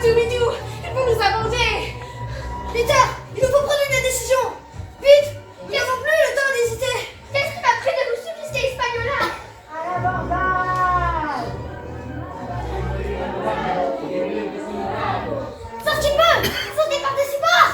Scooby-Doo! Ils vont nous aborder! Peter, il nous faut prendre une décision. Vite, nous n'avons plus le temps d'hésiter. Qu'est-ce qui m'a pris de vous supplier Espagnola? À l'abordage. Sortez-moi, sautez par-dessus bord.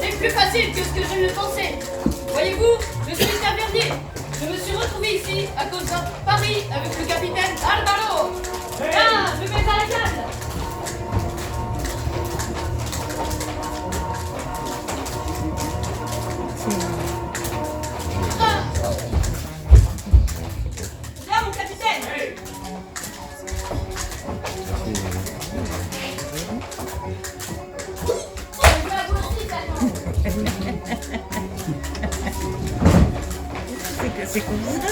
C'est plus facile que ce que je ne pensais. Voyez-vous, je suis tavernier. Je me suis retrouvé ici à cause d'un pari avec le capitaine Alvaro. Ah, je vais à la canne. Ah. Là, mon capitaine. C'est comme ça.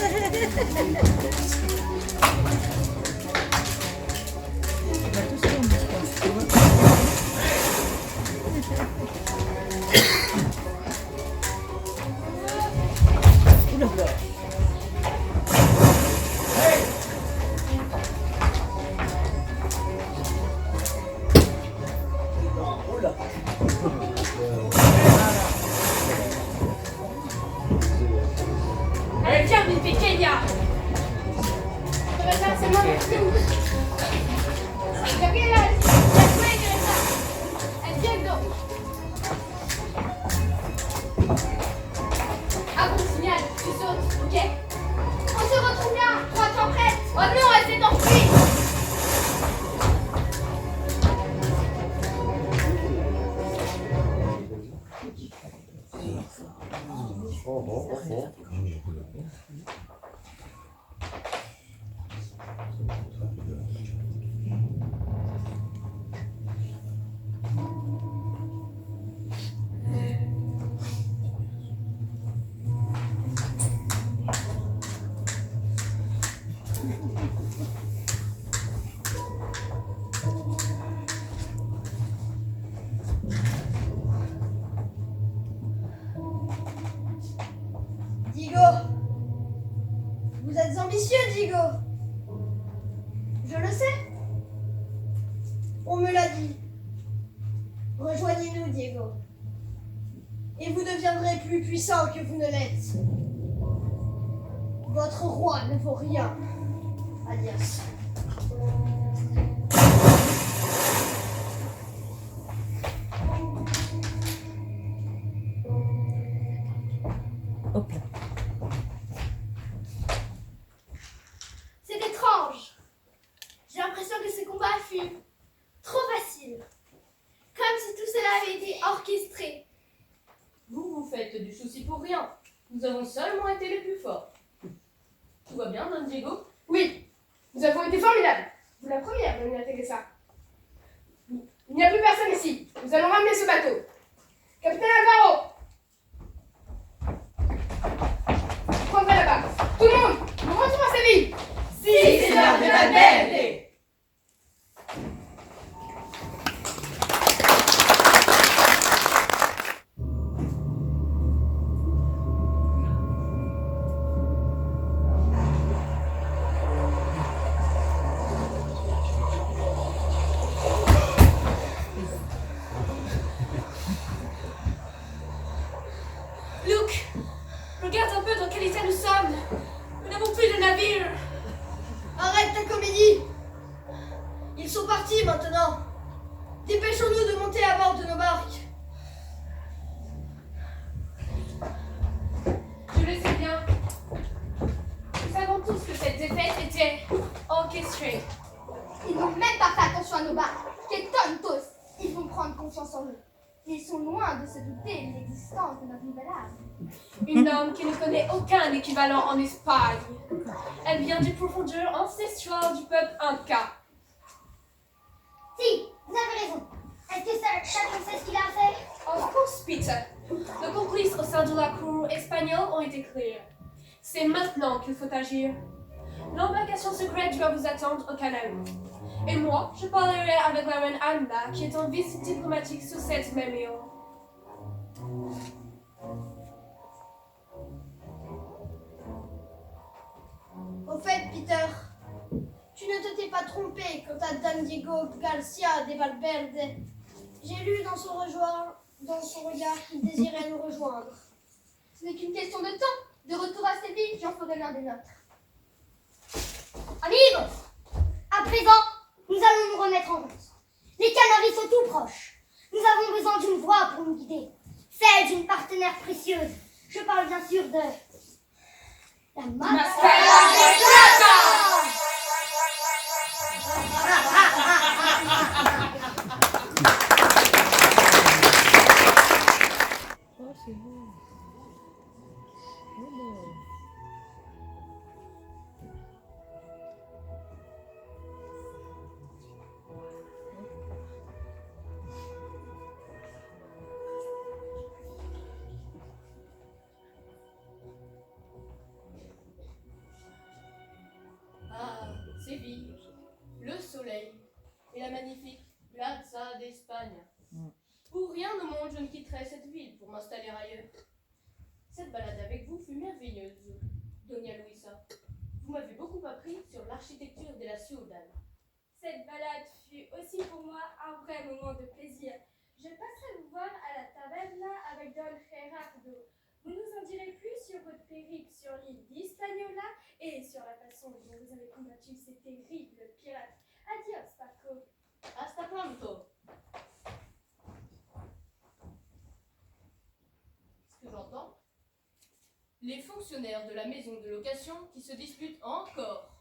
Tiens, mi pequeña. C'est moi, Gabriela, la suegra. Entiendo. À bon signal, tu sautes, ok? On se retrouve là, crois-toi prête. Oh non, elle s'est enfuie. Diego, vous êtes ambitieux, Diego. Je le sais. On me l'a dit. Rejoignez-nous, Diego. Et vous deviendrez plus puissant que vous ne l'êtes. Votre roi ne vaut rien. Adios. Hop là. C'est étrange. J'ai l'impression que ce combat fut trop facile. Comme si tout cela avait été orchestré. Vous vous faites du souci pour rien. Nous avons seulement été les plus forts. Tout va bien, Don Diego? Oui, nous avons été formidables. Vous la première, Dona Teresa. Il n'y a plus personne ici. Nous allons ramener ce bateau. Capitaine Alvaro! Prendrez là-bas. Tout le monde, nous rentrons à Séville. Si, c'est l'heure de la belle. Luke, regarde un peu dans quel état nous sommes. Nous n'avons plus de navire. Arrête ta comédie. Ils sont partis maintenant. Dépêchons-nous de monter à bord eux. Ils sont loin de se douter de l'existence de notre nouvelle âme. Une âme qui ne connaît aucun équivalent en Espagne. Elle vient des profondeurs ancestrales du peuple Inca. Si, vous avez raison. Est-ce que chacun sait ce qu'il a fait? Of course, Peter. Nos complices au sein de la cour espagnole ont été clairs. C'est maintenant qu'il faut agir. L'embarcation secrète doit vous attendre au canal. Et moi, je parlerai avec la reine Anna, qui est en visite diplomatique sur cette même île. Au fait, Peter, tu ne t'étais pas trompé quant à Don Diego Garcia de Valverde. J'ai lu dans son regard qu'il désirait nous rejoindre. Ce n'est qu'une question de temps. De retour à Séville, j'en ferai l'un des nôtres. Amigos, à présent, nous allons nous remettre en route. Les Canaries sont tout proches. Nous avons besoin d'une voix pour nous guider. Celle d'une partenaire précieuse. Je parle bien sûr de... la Mascara de Plata. Oh, c'est beau. Oh, non. Ah, Séville, le soleil et la magnifique Plaza d'Espagne. Pour rien au monde, je ne quitterai cette ville pour m'installer ailleurs. Cette balade avec vous fut merveilleuse, Doña Luisa. Vous m'avez beaucoup appris sur l'architecture de la ciudad. Cette balade fut aussi pour moi un vrai moment de plaisir. Je passerai vous voir à la taverna avec Don Gerardo. Vous nous en direz plus sur votre périple sur l'île d'Hispaniola et sur la façon dont vous avez combattu ces terribles pirates. Adios, Paco. Hasta pronto. Ce que j'entends, les fonctionnaires de la maison de location qui se disputent encore.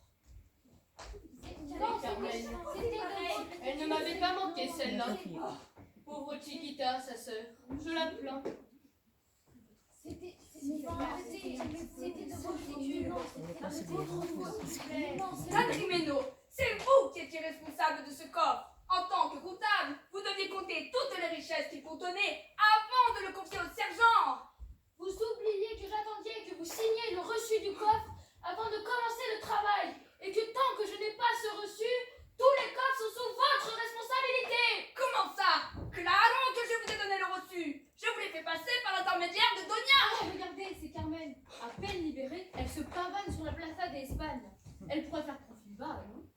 Elle ne m'avait pas manqué celle-là. Pauvre Chiquita, sa sœur, je la plains. C'était de votre San Jimeno, c'est vous qui étiez responsable de ce coffre. En tant que comptable, vous deviez compter toutes les richesses qu'il contenait avant de le confier au sergent. Vous oubliez que j'attendais que vous signiez le reçu du coffre avant de commencer le travail et que tant que je n'ai pas ce reçu, tous les coffres sont sous votre responsabilité. Comment ça? Claro que je vous ai donné le reçu. Je vous l'ai fait passer par l'intermédiaire de Donia. Oh, regardez, c'est Carmen. À peine libérée, elle se pavane sur la Plaza d'Espagne. Elle pourrait faire profil bas, non?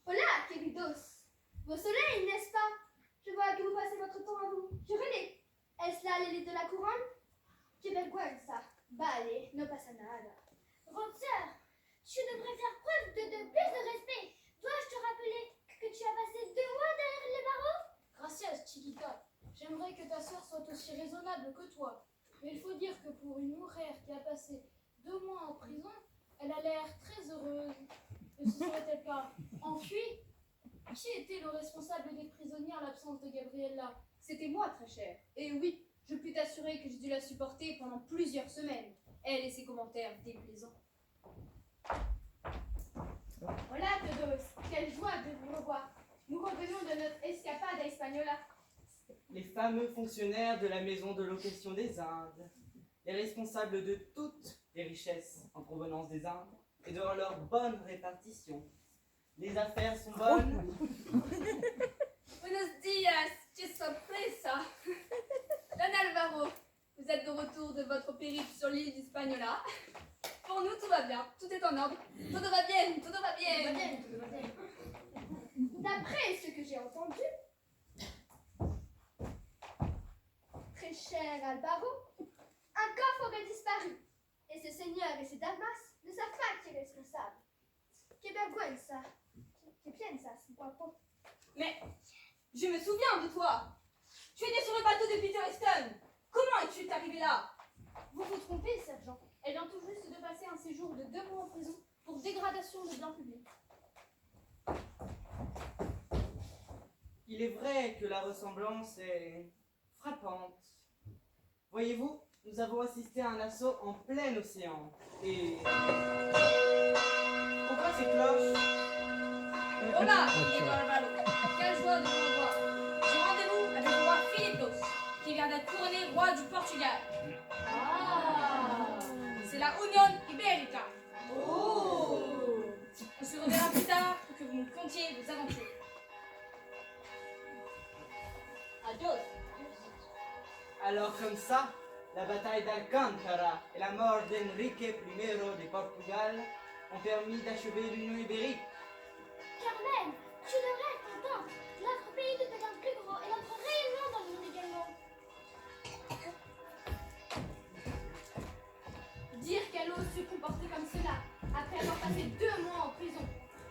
Hola, queridos. Beau soleil, n'est-ce pas? Je vois que vous passez votre temps à vous jurer. Est-ce là l'élite de la couronne? Que vergüenza. Vale, no pasa nada. Grande sœur, tu devrais faire preuve de plus de respect. Dois-je te rappeler que tu as passé 2 mois derrière les barreaux? Gracias, Chiquita. J'aimerais que ta sœur soit aussi raisonnable que toi. Mais il faut dire que pour une mujer qui a passé 2 mois en prison, elle a l'air très heureuse. Et ce serait-elle pas enfuie? Qui était le responsable des prisonniers à l'absence de Gabriella? C'était moi, très cher. Et oui, je puis t'assurer que j'ai dû la supporter pendant plusieurs semaines. Elle et ses commentaires déplaisants. Hola, todos. Quelle joie de vous revoir. Nous revenons de notre escapade à Hispaniola. Les fameux fonctionnaires de la maison de location des Indes, les responsables de toutes les richesses en provenance des Indes et de leur bonne répartition. Les affaires sont bonnes. Buenos dias, qué sorpresa. Don Alvaro, vous êtes de retour de votre périple sur l'île d'Hispaniola. Pour nous, tout va bien, tout est en ordre. Tout va bien, tout va bien. D'après ce que j'ai entendu, très cher Alvaro, un coffre aurait disparu. Et ce seigneur et ces damas ne savent pas qui est responsable. Que vergüenza. Que piensas, guapo? Mais je me souviens de toi. Tu étais sur le bateau de Peter Weston. Comment es-tu arrivé là? Vous vous trompez, sergent. Elle vient tout juste de passer un séjour de 2 mois en prison pour dégradation de biens publics. Il est vrai que la ressemblance est frappante. Voyez-vous, nous avons assisté à un assaut en plein océan. Et... pourquoi ces cloches? Hola, Miguel Alvaro. Quelle joie de vous revoir. J'ai rendez-vous avec le roi Philippe II, qui vient d'être couronné roi du Portugal. Ah. C'est la Union Ibérica. Oh. On se reverra plus tard pour que vous nous contiez vos aventures. Adios. Alors comme ça, la bataille d'Alcántara et la mort d'Enrique I de Portugal ont permis d'achever l'Union ibérique. Carmen, tu devrais être content. Notre pays devient plus grand et notre rayonnement dans le monde également. Dire qu'elle ose se comporter comme cela, après avoir passé 2 mois en prison.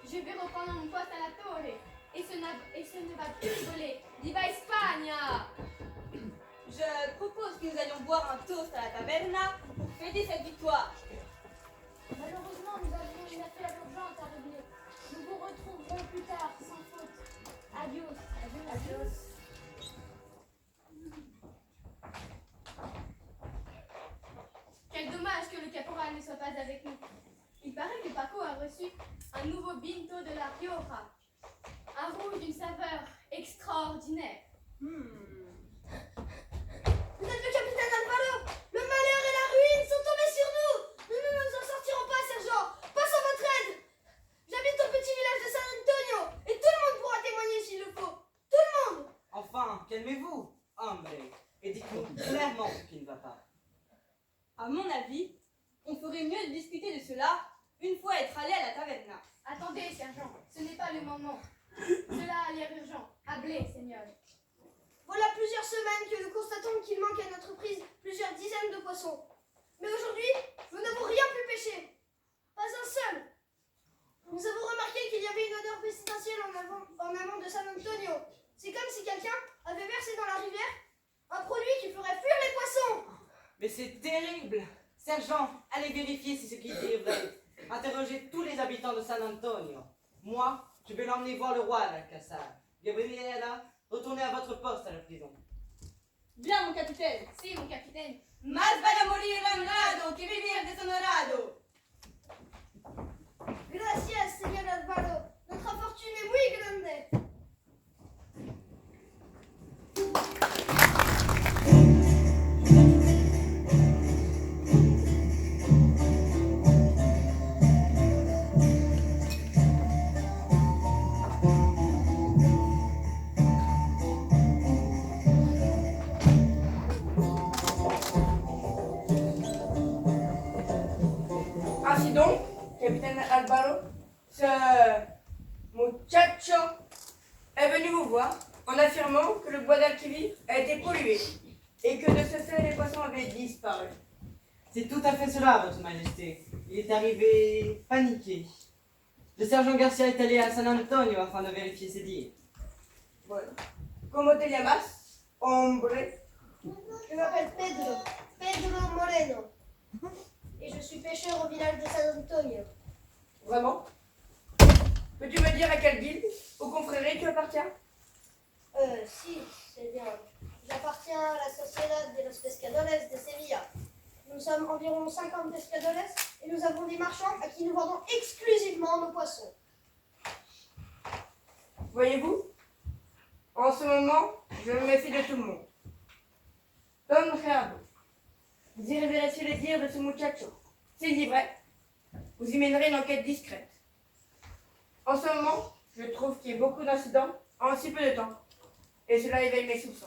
Je vais reprendre mon poste à la torre. Et ce ne va plus rigoler. Viva España! Je propose que nous allions boire un toast à la taverna pour fêter cette victoire. Malheureusement, nous avons une affaire urgente à régler. Nous vous retrouverons plus tard, sans faute. Adios. Adios. Quel dommage que le caporal ne soit pas avec nous. Il paraît que Paco a reçu un nouveau binto de la Rioja. Un rouge d'une saveur extraordinaire. Vous êtes le capitaine Alvaro. Le malheur et la ruine sont tombés sur nous. Nous ne nous en sortirons pas, sergent. Pas sans votre aide. J'habite au petit village de San Antonio et tout le monde pourra témoigner s'il le faut. Tout le monde. Enfin, calmez-vous, hombre, et dites-nous clairement ce qui ne va pas. À mon avis, on ferait mieux de discuter de cela une fois être allé à la taverna. Attendez, sergent, ce n'est pas le moment. Cela a l'air urgent. Hablez, seigneur. Voilà plusieurs semaines que nous constatons qu'il manque à notre prise plusieurs dizaines de poissons. Mais aujourd'hui, nous n'avons rien pu pêcher. Pas un seul. Nous avons remarqué qu'il y avait une odeur pestilentielle en amont de San Antonio. C'est comme si quelqu'un avait versé dans la rivière un produit qui ferait fuir les poissons. Mais c'est terrible! Sergent, allez vérifier si ce qui dit est vrai. Interrogez tous les habitants de San Antonio. Moi, je vais l'emmener voir le roi d'Alcázar. Gabriela, retournez à votre poste à la prison. Bien, mon capitaine. Si, mon capitaine. Más vale morir honrado que vivir deshonorado. Gracias, señor Alvaro. Notre fortune est muy grande. Ainsi donc, capitaine Alvaro, ce muchacho est venu vous voir en affirmant que le bois d'Alquivir a été pollué et que de ce fait les poissons avaient disparu. C'est tout à fait cela, votre majesté. Il est arrivé paniqué. Le sergent Garcia est allé à San Antonio afin de vérifier ses dires. Voilà. Como te llamas, hombre? Je m'appelle Pedro Moreno. Et je suis pêcheur au village de San Antonio. Vraiment? Peux-tu me dire à quelle guilde ou confrérie tu appartiens? Si, c'est bien. J'appartiens à la Sociedad de los Pescadores de Sevilla. Nous sommes environ 50 pescadores et nous avons des marchands à qui nous vendons exclusivement nos poissons. Voyez-vous, en ce moment, je me méfie de tout le monde. Don Gerardo, vous irez vérifier les dires de ce muchacho. S'il est vrai, vous y mènerez une enquête discrète. En ce moment, je trouve qu'il y a beaucoup d'incidents en si peu de temps. Et cela éveille mes soupçons.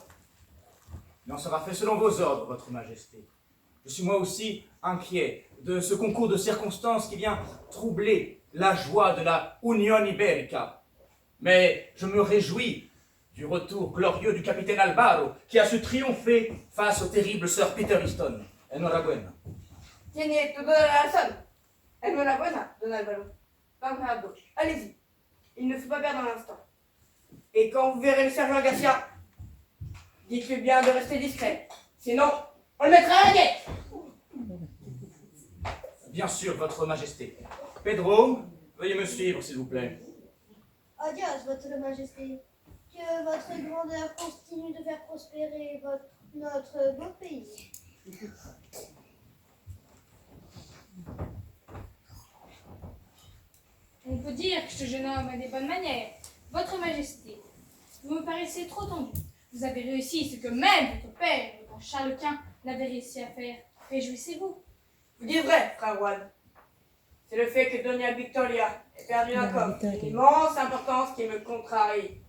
Il en sera fait selon vos ordres, votre majesté. Je suis moi aussi inquiet de ce concours de circonstances qui vient troubler la joie de la Union Ibérica. Mais je me réjouis du retour glorieux du capitaine Alvaro, qui a su triompher face au terrible Sir Peter Easton. Enhorabuena. Tiene toda la razón. Enhorabuena, don Alvaro. Don Gerardo, allez-y. Il ne faut pas perdre un instant. Et quand vous verrez le sergent Garcia, dites-lui bien de rester discret. Sinon, on le mettra à la guette. Bien sûr, votre majesté. Pedro, veuillez me suivre, s'il vous plaît. Adios, votre majesté. Que votre grandeur continue de faire prospérer notre beau pays. On peut dire que ce jeune homme a des bonnes manières. Votre Majesté, vous me paraissez trop tendu. Vous avez réussi ce que même votre père, le grand Charles Quint, n'avait réussi à faire. Réjouissez-vous. Vous dites vrai, frère Juan. C'est le fait que Doña Victoria ait perdu un Doña corps Victoria. d'une immense importance qui me contrarie.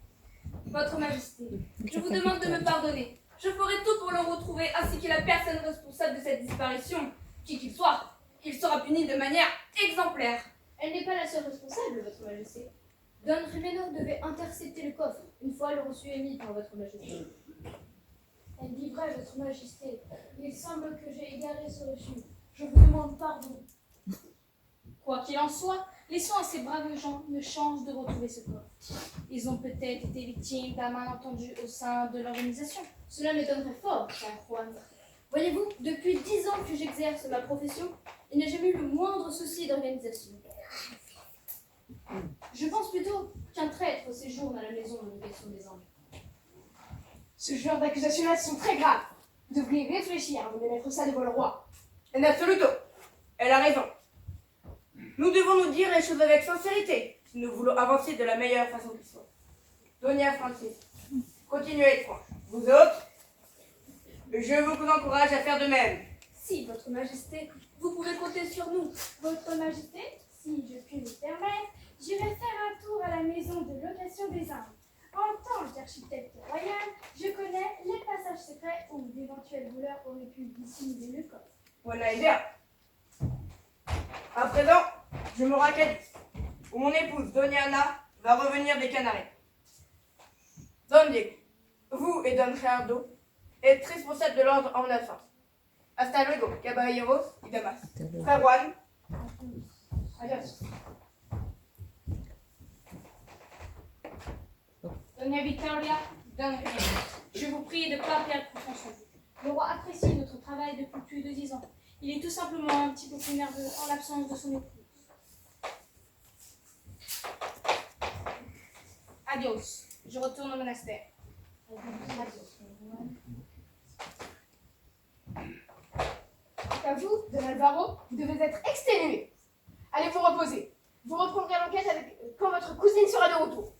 Votre Majesté, je vous demande de me pardonner. Je ferai tout pour le retrouver ainsi que la personne responsable de cette disparition. Qui qu'il soit, il sera puni de manière exemplaire. Elle n'est pas la seule responsable, votre majesté. Don Jimeno devait intercepter le coffre une fois le reçu émis par votre majesté. Elle dit vrai, votre Majesté. Il semble que j'ai égaré ce reçu. Je vous demande pardon. Quoi qu'il en soit, laissons à ces braves gens une chance de retrouver ce corps. Ils ont peut-être été victimes d'un malentendu au sein de l'organisation. Cela m'étonnerait fort, cher Juan. Voyez-vous, depuis 10 ans que j'exerce ma profession, il n'y a jamais eu le moindre souci d'organisation. Je pense plutôt qu'un traître séjourne à la maison de l'élection des anges. Ce genre d'accusations-là sont très graves. Vous devriez réfléchir avant de mettre ça devant le roi. En absoluto, elle a raison. Nous devons nous dire les choses avec sincérité si nous voulons avancer de la meilleure façon qui soit. Doña Francis, continuez à être franche. Vous autres, je vous encourage à faire de même. Si, votre majesté, vous pouvez compter sur nous. Votre Majesté, si je puis me permettre, j'irai faire un tour à la maison de location des Indes. En tant qu'architecte royal, je connais les passages secrets où d'éventuels voleurs auraient pu dissimuler le coffre. Buena idea. À présent, je me rends à Cadiz, où mon épouse, Doña Ana, va revenir des Canaries. Don Diego, vous et Don Gerardo êtes responsables de l'ordre en absence. Hasta luego, caballeros y damas. Frère Juan, adios. Doña Victoria, Don Jimeno, je vous prie de ne pas perdre confiance en vous. Le roi apprécie notre travail depuis plus de 10 ans. Il est tout simplement un petit peu plus nerveux en l'absence de son épouse. Adios. Je retourne au monastère. Quant à vous, Don Alvaro, vous devez être exténué. Allez vous reposer. Vous reprendrez l'enquête quand votre cousine sera de retour.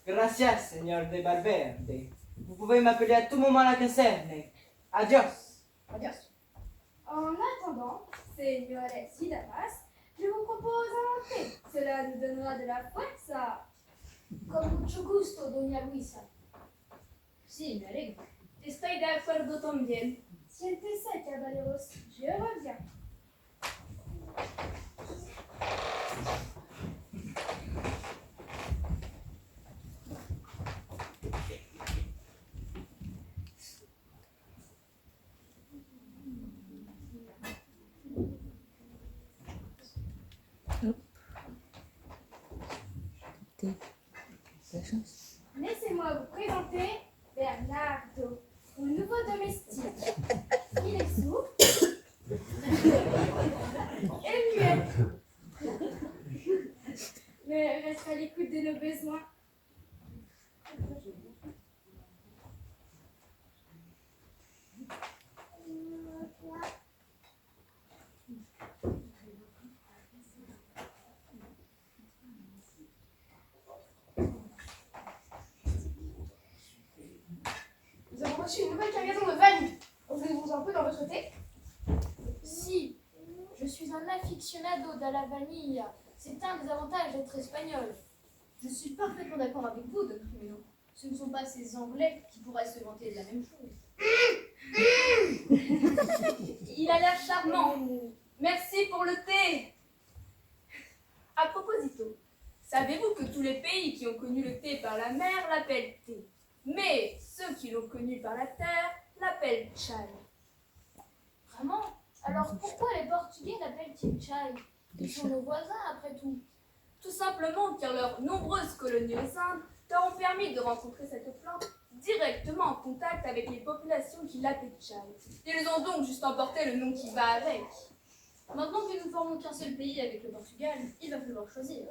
Gracias, señor de Valverde. Vous pouvez m'appeler à tout moment à la caserne. Adios. Adios. En attendant, señores y damas, je vous propose un thé. Cela nous donnera de la fuerza. Con mucho gusto, Doña Luisa. Si, me alegro. Estoy de acuerdo también. Siéntese, caballeros, je reviens. La chance. Laissez-moi vous présenter Bernardo, mon nouveau domestique. Il est sourd et muet, mais reste à l'écoute de nos besoins. Nous avons reçu une nouvelle cargaison de vanille. Offrez-vous un peu dans votre thé. Si, je suis un aficionado de la vanille. C'est un des avantages d'être espagnol. Je suis parfaitement d'accord avec vous, Don Jimeno. Ce ne sont pas ces Anglais qui pourraient se vanter de la même chose. Il a l'air charmant. Merci pour le thé. À proposito, savez-vous que tous les pays qui ont connu le thé par la mer l'appellent thé, mais ceux qui l'ont connu par la terre l'appellent chai. Vraiment? Alors pourquoi les Portugais l'appellent-ils chai? Ils sont nos voisins après tout. Tout simplement car leurs nombreuses colonies aux Indes leur ont permis de rencontrer cette plante directement en contact avec les populations qui l'appellent chai. Ils ont donc juste emporté le nom qui va avec. Maintenant que nous ne formons qu'un seul pays avec le Portugal, il va falloir choisir.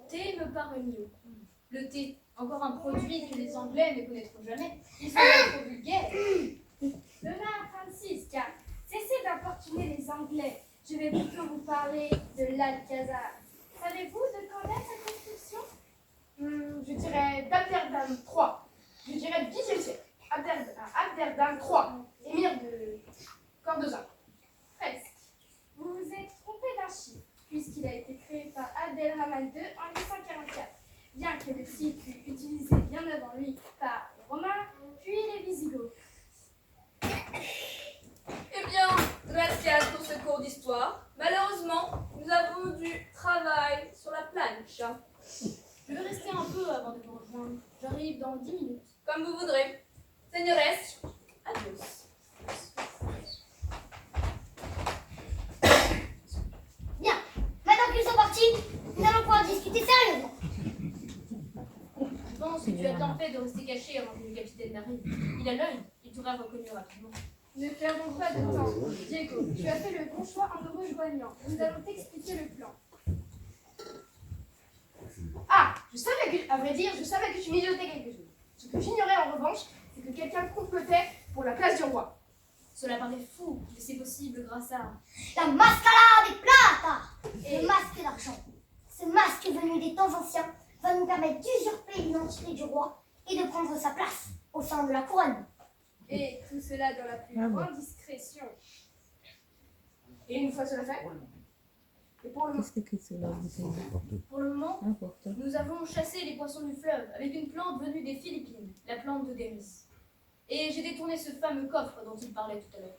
Thé me paraît mieux. Le thé Encore un produit que les Anglais ne connaîtront jamais. Ils sont trop vulgaires. Donna Francisca, cessez d'importuner les Anglais. Je vais plutôt vous parler de l'Alcazar. Savez-vous de quand date sa construction? Je dirais d'Amsterdam 3. Je dirais du 10e siècle. Amsterdam 3. Émir de Cordoza. Presque. Vous vous êtes trompé d'un chiffre, puisqu'il a été créé par Abdelrahman II en 844, bien que le site fût utilisé bien avant lui par les Romains, puis les Visigoths. Eh bien, gracias pour ce cours d'histoire. Malheureusement, nous avons du travail sur la planche. Je vais rester un peu avant de vous rejoindre. J'arrive dans 10 minutes. Comme vous voudrez. Señores, adios. Bien, maintenant qu'ils sont partis, nous allons pouvoir discuter sérieusement. Je pense que tu as bien fait de rester caché avant que le capitaine n'arrive. Il a l'œil, il t'aura reconnu rapidement. Ne perdons pas de temps. Diego, tu as fait le bon choix en nous rejoignant. Nous allons t'expliquer le plan. Ah, à vrai dire, je savais que tu mijotais quelque chose. Ce que j'ignorais en revanche, c'est que quelqu'un complotait pour la place du roi. Cela paraît fou, mais c'est possible grâce à... La mascara des plata et le masque d'argent. Ce masque venu des temps anciens va nous permettre d'usurper l'identité du roi et de prendre sa place au sein de la couronne. Et tout cela dans la plus grande discrétion. Et une fois cela fait, et pour le moment, Qu'est-ce que c'est sur la bouteille? Pour le moment, Important. nous avons chassé les poissons du fleuve avec une plante venue des Philippines, la plante de Déris. Et j'ai détourné ce fameux coffre dont il parlait tout à l'heure.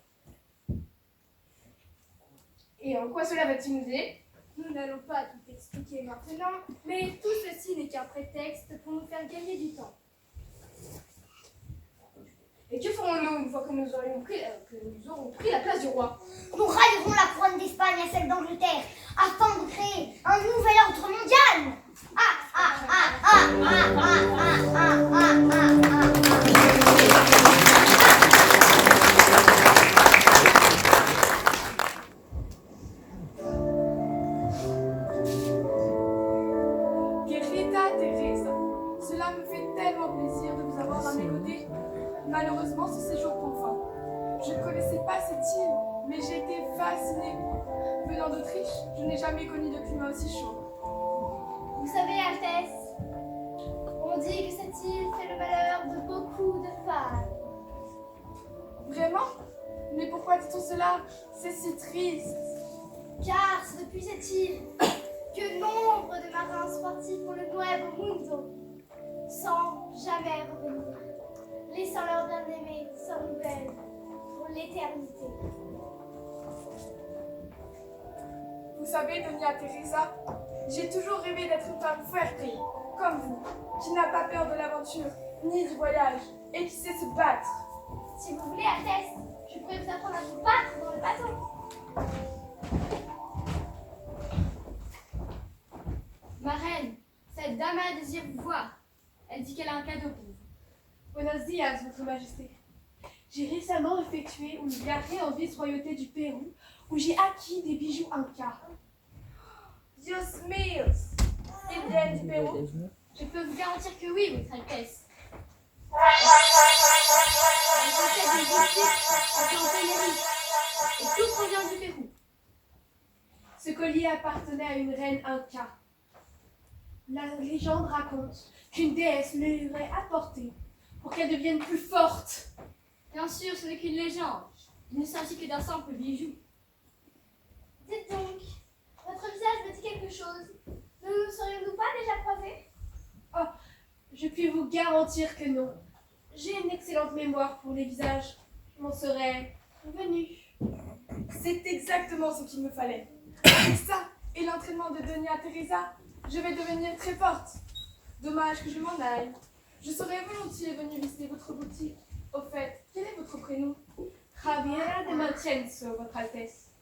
et en quoi cela va-t-il nous aider? Nous n'allons pas tout expliquer maintenant, mais tout ceci n'est qu'un prétexte pour nous faire gagner du temps. Et que ferons-nous une fois que nous aurons pris la place du roi? Nous rallierons la couronne d'Espagne à celle d'Angleterre afin de créer un nouvel ordre mondial. Querida Teresa, cela me fait tellement plaisir de vous avoir à mes côtés. Malheureusement, ce séjour prend fin. Je ne connaissais pas cette île, mais j'ai été fascinée. Venant d'Autriche, je n'ai jamais connu de climat aussi chaud. Vous savez, Altesse, on dit que cette île fait le malheur de beaucoup de femmes. Vraiment? Mais pourquoi dit-on cela? C'est si triste. Car c'est depuis cette île que nombre de marins sportifs font le Nuevo Mundo sans jamais revenir, laissant leur bien-aimé sans nouvelles pour l'éternité. Vous savez, Doña Teresa, j'ai toujours rêvé d'être une femme forte, comme vous, qui n'a pas peur de l'aventure, ni du voyage, et qui sait se battre. Si vous voulez, Altesse, je pourrais vous apprendre à vous battre dans le bateau. Ma reine, cette dame désire vous voir. Elle dit qu'elle a un cadeau pour vous. Buenos dias, Votre Majesté. J'ai récemment effectué une virée en vice-royauté du Pérou, où j'ai acquis des bijoux incas. Dios míos! Ils viennent du Pérou. Je peux vous garantir que oui, Votre Altesse. Elle possède des boutiques en Tenerife, et tout provient du Pérou. Ce collier appartenait à une reine inca. La légende raconte qu'une déesse le lui aurait apporté pour qu'elle devienne plus forte. Bien sûr, ce n'est qu'une légende. Il ne s'agit que d'un simple bijou. Dites donc, votre visage me dit quelque chose. Ne nous serions-nous pas déjà croisés? Je puis vous garantir que non. J'ai une excellente mémoire pour les visages. Je m'en serais venue. C'est exactement ce qu'il me fallait. Avec ça et l'entraînement de Doña Teresa, je vais devenir très forte. Dommage que je m'en aille. Je serais volontiers venue visiter votre boutique. Au fait, quel est votre prénom? Javiera de Mancenso, Votre Altesse.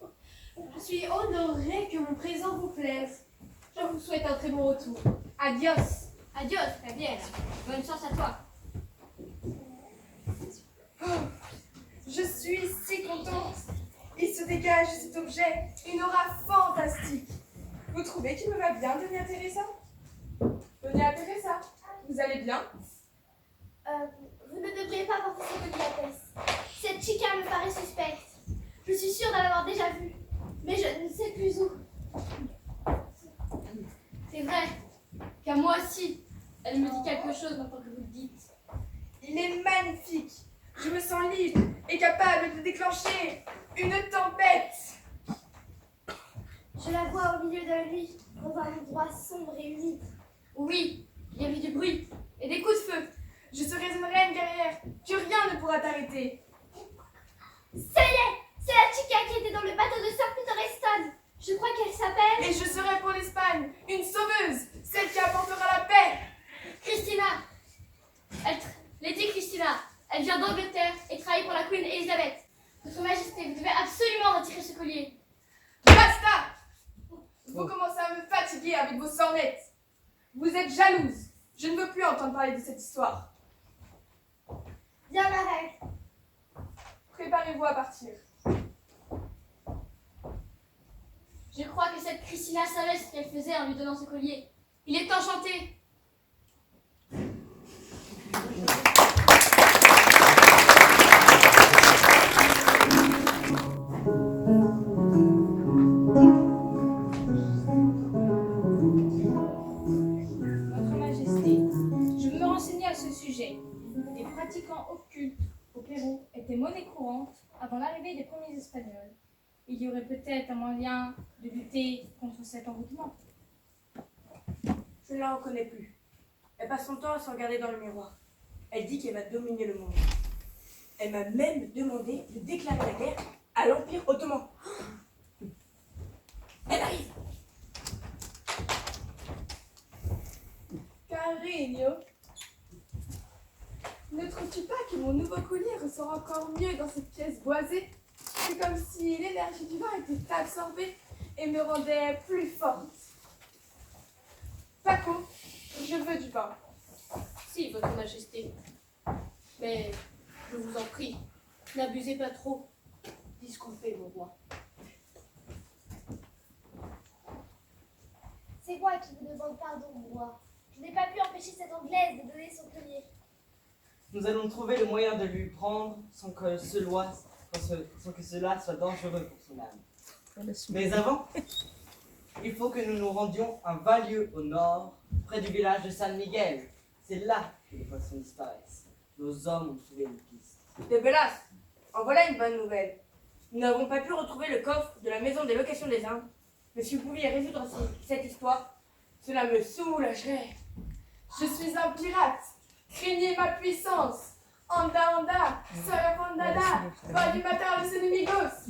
Je suis honorée que mon présent vous plaise. Je vous souhaite un très bon retour. Adios. Adios, Javier. Bonne chance à toi. Je suis si contente. Il se dégage de cet objet une aura fantastique. Vous trouvez qu'il me va bien, Doña Teresa? Doña Teresa? vous allez bien? Vous ne devriez pas porter ce collier à Tess. Cette chica me paraît suspecte. Je suis sûre de l'avoir déjà vue, mais je ne sais plus où. C'est vrai, car moi aussi, elle me dit quelque chose maintenant que vous le dites. Il est magnifique. Je me sens libre et capable de déclencher une tempête. Je la vois au milieu de la nuit, dans un endroit sombre et humide. Oui, il y avait du bruit et des coups de feu. Je serai une reine guerrière, que rien ne pourra t'arrêter. Ça y est, c'est la chica qui était dans le bateau de Sir Peter Eston. Je crois qu'elle s'appelle... Et je serai pour l'Espagne une sauveuse, celle qui apportera la paix. Christina, Lady Christina, elle vient d'Angleterre et travaille pour la Queen Elizabeth. Votre Majesté, vous devez absolument retirer ce collier. Basta! Vous commencez à me fatiguer avec vos sornettes. Vous êtes jalouse. Je ne veux plus entendre parler de cette histoire. Bien, ma reine. Préparez-vous à partir. Je crois que cette Christina savait ce qu'elle faisait en lui donnant ce collier. Il est enchanté. Votre Majesté, je me renseignais à ce sujet. Les pratiquants occultes au Pérou étaient monnaie courante avant l'arrivée des premiers Espagnols. Il y aurait peut-être un moyen de lutter contre cet envoûtement. Je ne la reconnais plus. Elle passe son temps à se regarder dans le miroir. Elle dit qu'elle va dominer le monde. Elle m'a même demandé de déclarer la guerre à l'Empire ottoman. Elle arrive. Carigno, ne trouves-tu pas que mon nouveau collier ressort encore mieux dans cette pièce boisée? C'est comme si l'énergie du vin était absorbée et me rendait plus forte. Paco, je veux du vin. Si, Votre Majesté. Mais, je vous en prie, n'abusez pas trop. Dis ce qu'on fait, mon roi. C'est moi qui vous demande pardon, roi. Je n'ai pas pu empêcher cette Anglaise de donner son collier. Nous allons trouver le moyen de lui prendre sans que cela soit dangereux pour son âme. Mais avant, il faut que nous nous rendions à 20 lieues au nord, près du village de San Miguel. C'est là que les poissons disparaissent. Nos hommes ont trouvé une piste. De Belas, en voilà une bonne nouvelle. Nous n'avons pas pu retrouver le coffre de la maison des locations des Indes. Mais si vous pouviez résoudre cette histoire, cela me soulagerait. Je suis un pirate. Craignez ma puissance. Anda, anda, sarafandada, va du matin de ses enemigos.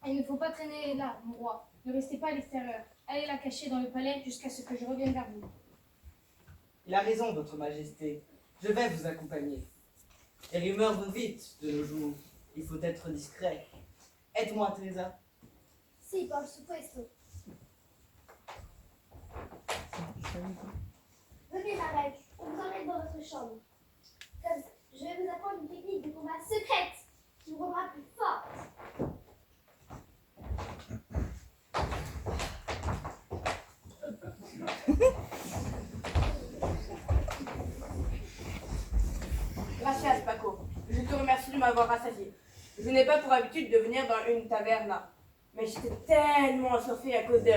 Il ne faut pas traîner là, mon roi. Ne restez pas à l'extérieur. Allez la cacher dans le palais jusqu'à ce que je revienne vers vous. Il a raison, Votre Majesté. Je vais vous accompagner. Les rumeurs vont vite de nos jours. Il faut être discret. Aide-moi, Teresa. Si, por supuesto. Venez, ma reine, on vous emmène dans votre chambre. Comme ça, je vais vous apprendre une technique de combat secrète qui vous rendra plus forte. Gracias, Paco. Je te remercie de m'avoir rassasié. Je n'ai pas pour habitude de venir dans une taverne là. Mais j'étais tellement assoiffée à cause de...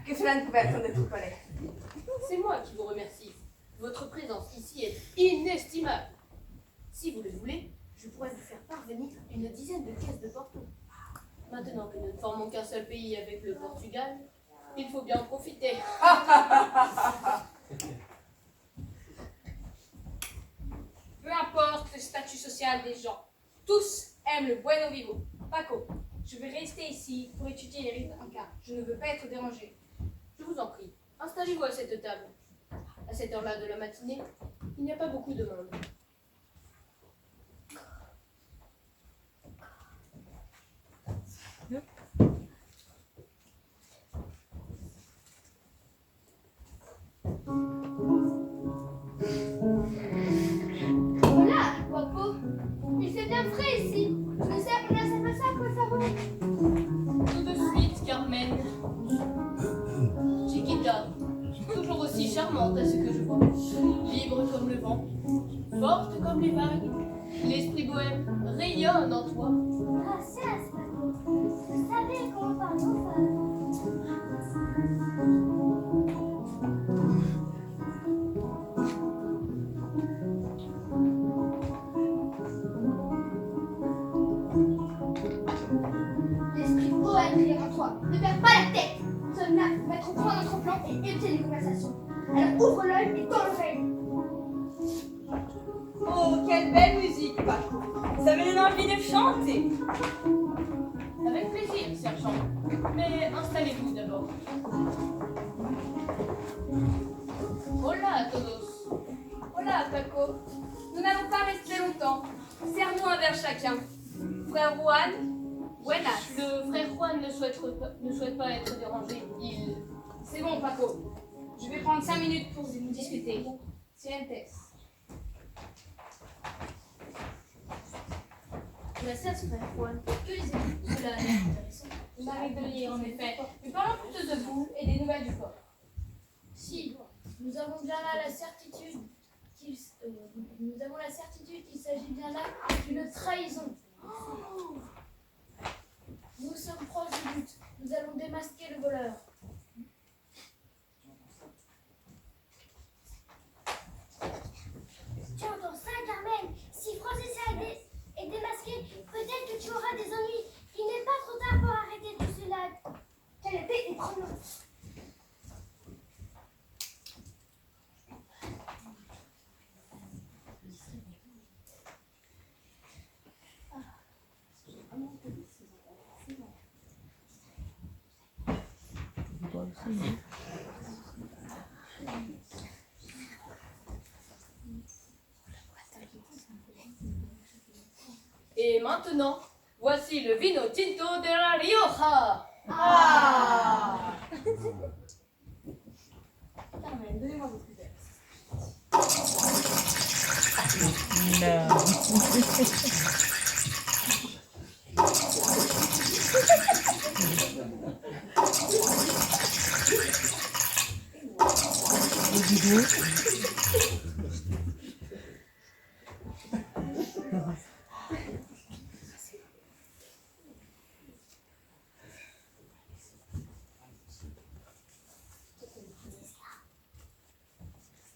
que cela ne pouvait attendre de tout le palais. C'est moi qui vous remercie. Votre présence ici est inestimable. Si vous le voulez, je pourrais vous faire parvenir une dizaine de caisses de Porto. Maintenant que nous ne formons qu'un seul pays avec le Portugal, il faut bien en profiter. Peu importe le statut social des gens, tous aiment le bueno vivo. Paco, je vais rester ici pour étudier les rites incas. Je ne veux pas être dérangé. Je vous en prie, installez-vous à cette table. À cette heure-là de la matinée, il n'y a pas beaucoup de monde. charmante à ce que je vois. Libre comme le vent, forte comme les vagues, l'esprit bohème rayonne en toi. Gracias, Paco. Vous savez comment parler aux femmes. L'esprit poète est en toi. Ne perds pas la tête. Nous sommes là pour mettre au point notre plan et éviter les conversations. Alors ouvre l'œil et tends l'oreille. Oh, quelle belle musique, Paco. Ça me donne envie de chanter. Avec plaisir, sergent. Mais installez-vous d'abord. Hola a todos. Hola, Paco. Nous n'allons pas rester longtemps. Serre-nous un verre chacun. Frère Juan, buenas. Le frère Juan ne souhaite pas être dérangé. Il... C'est bon, Paco. Je vais prendre 5 minutes pour nous discuter. Sientes. Gracias, frère Juan. Que lisez-vous? Cela a l'air intéressant. Il m'arrive de lire, en effet. Mais parlons plutôt de vous et des nouvelles du corps. Si, nous avons bien là la certitude qu'il s'agit bien là d'une trahison. Nous sommes proches du but. Nous allons démasquer le voleur. Tu entends ça, Carmen? Si Francis est démasqué, peut-être que tu auras des ennuis. Il n'est pas trop tard pour arrêter tout cela. Canapé et prends-le. Et maintenant, voici le vino tinto de la Rioja. Ah! Carmen, donnez-moi votre verre.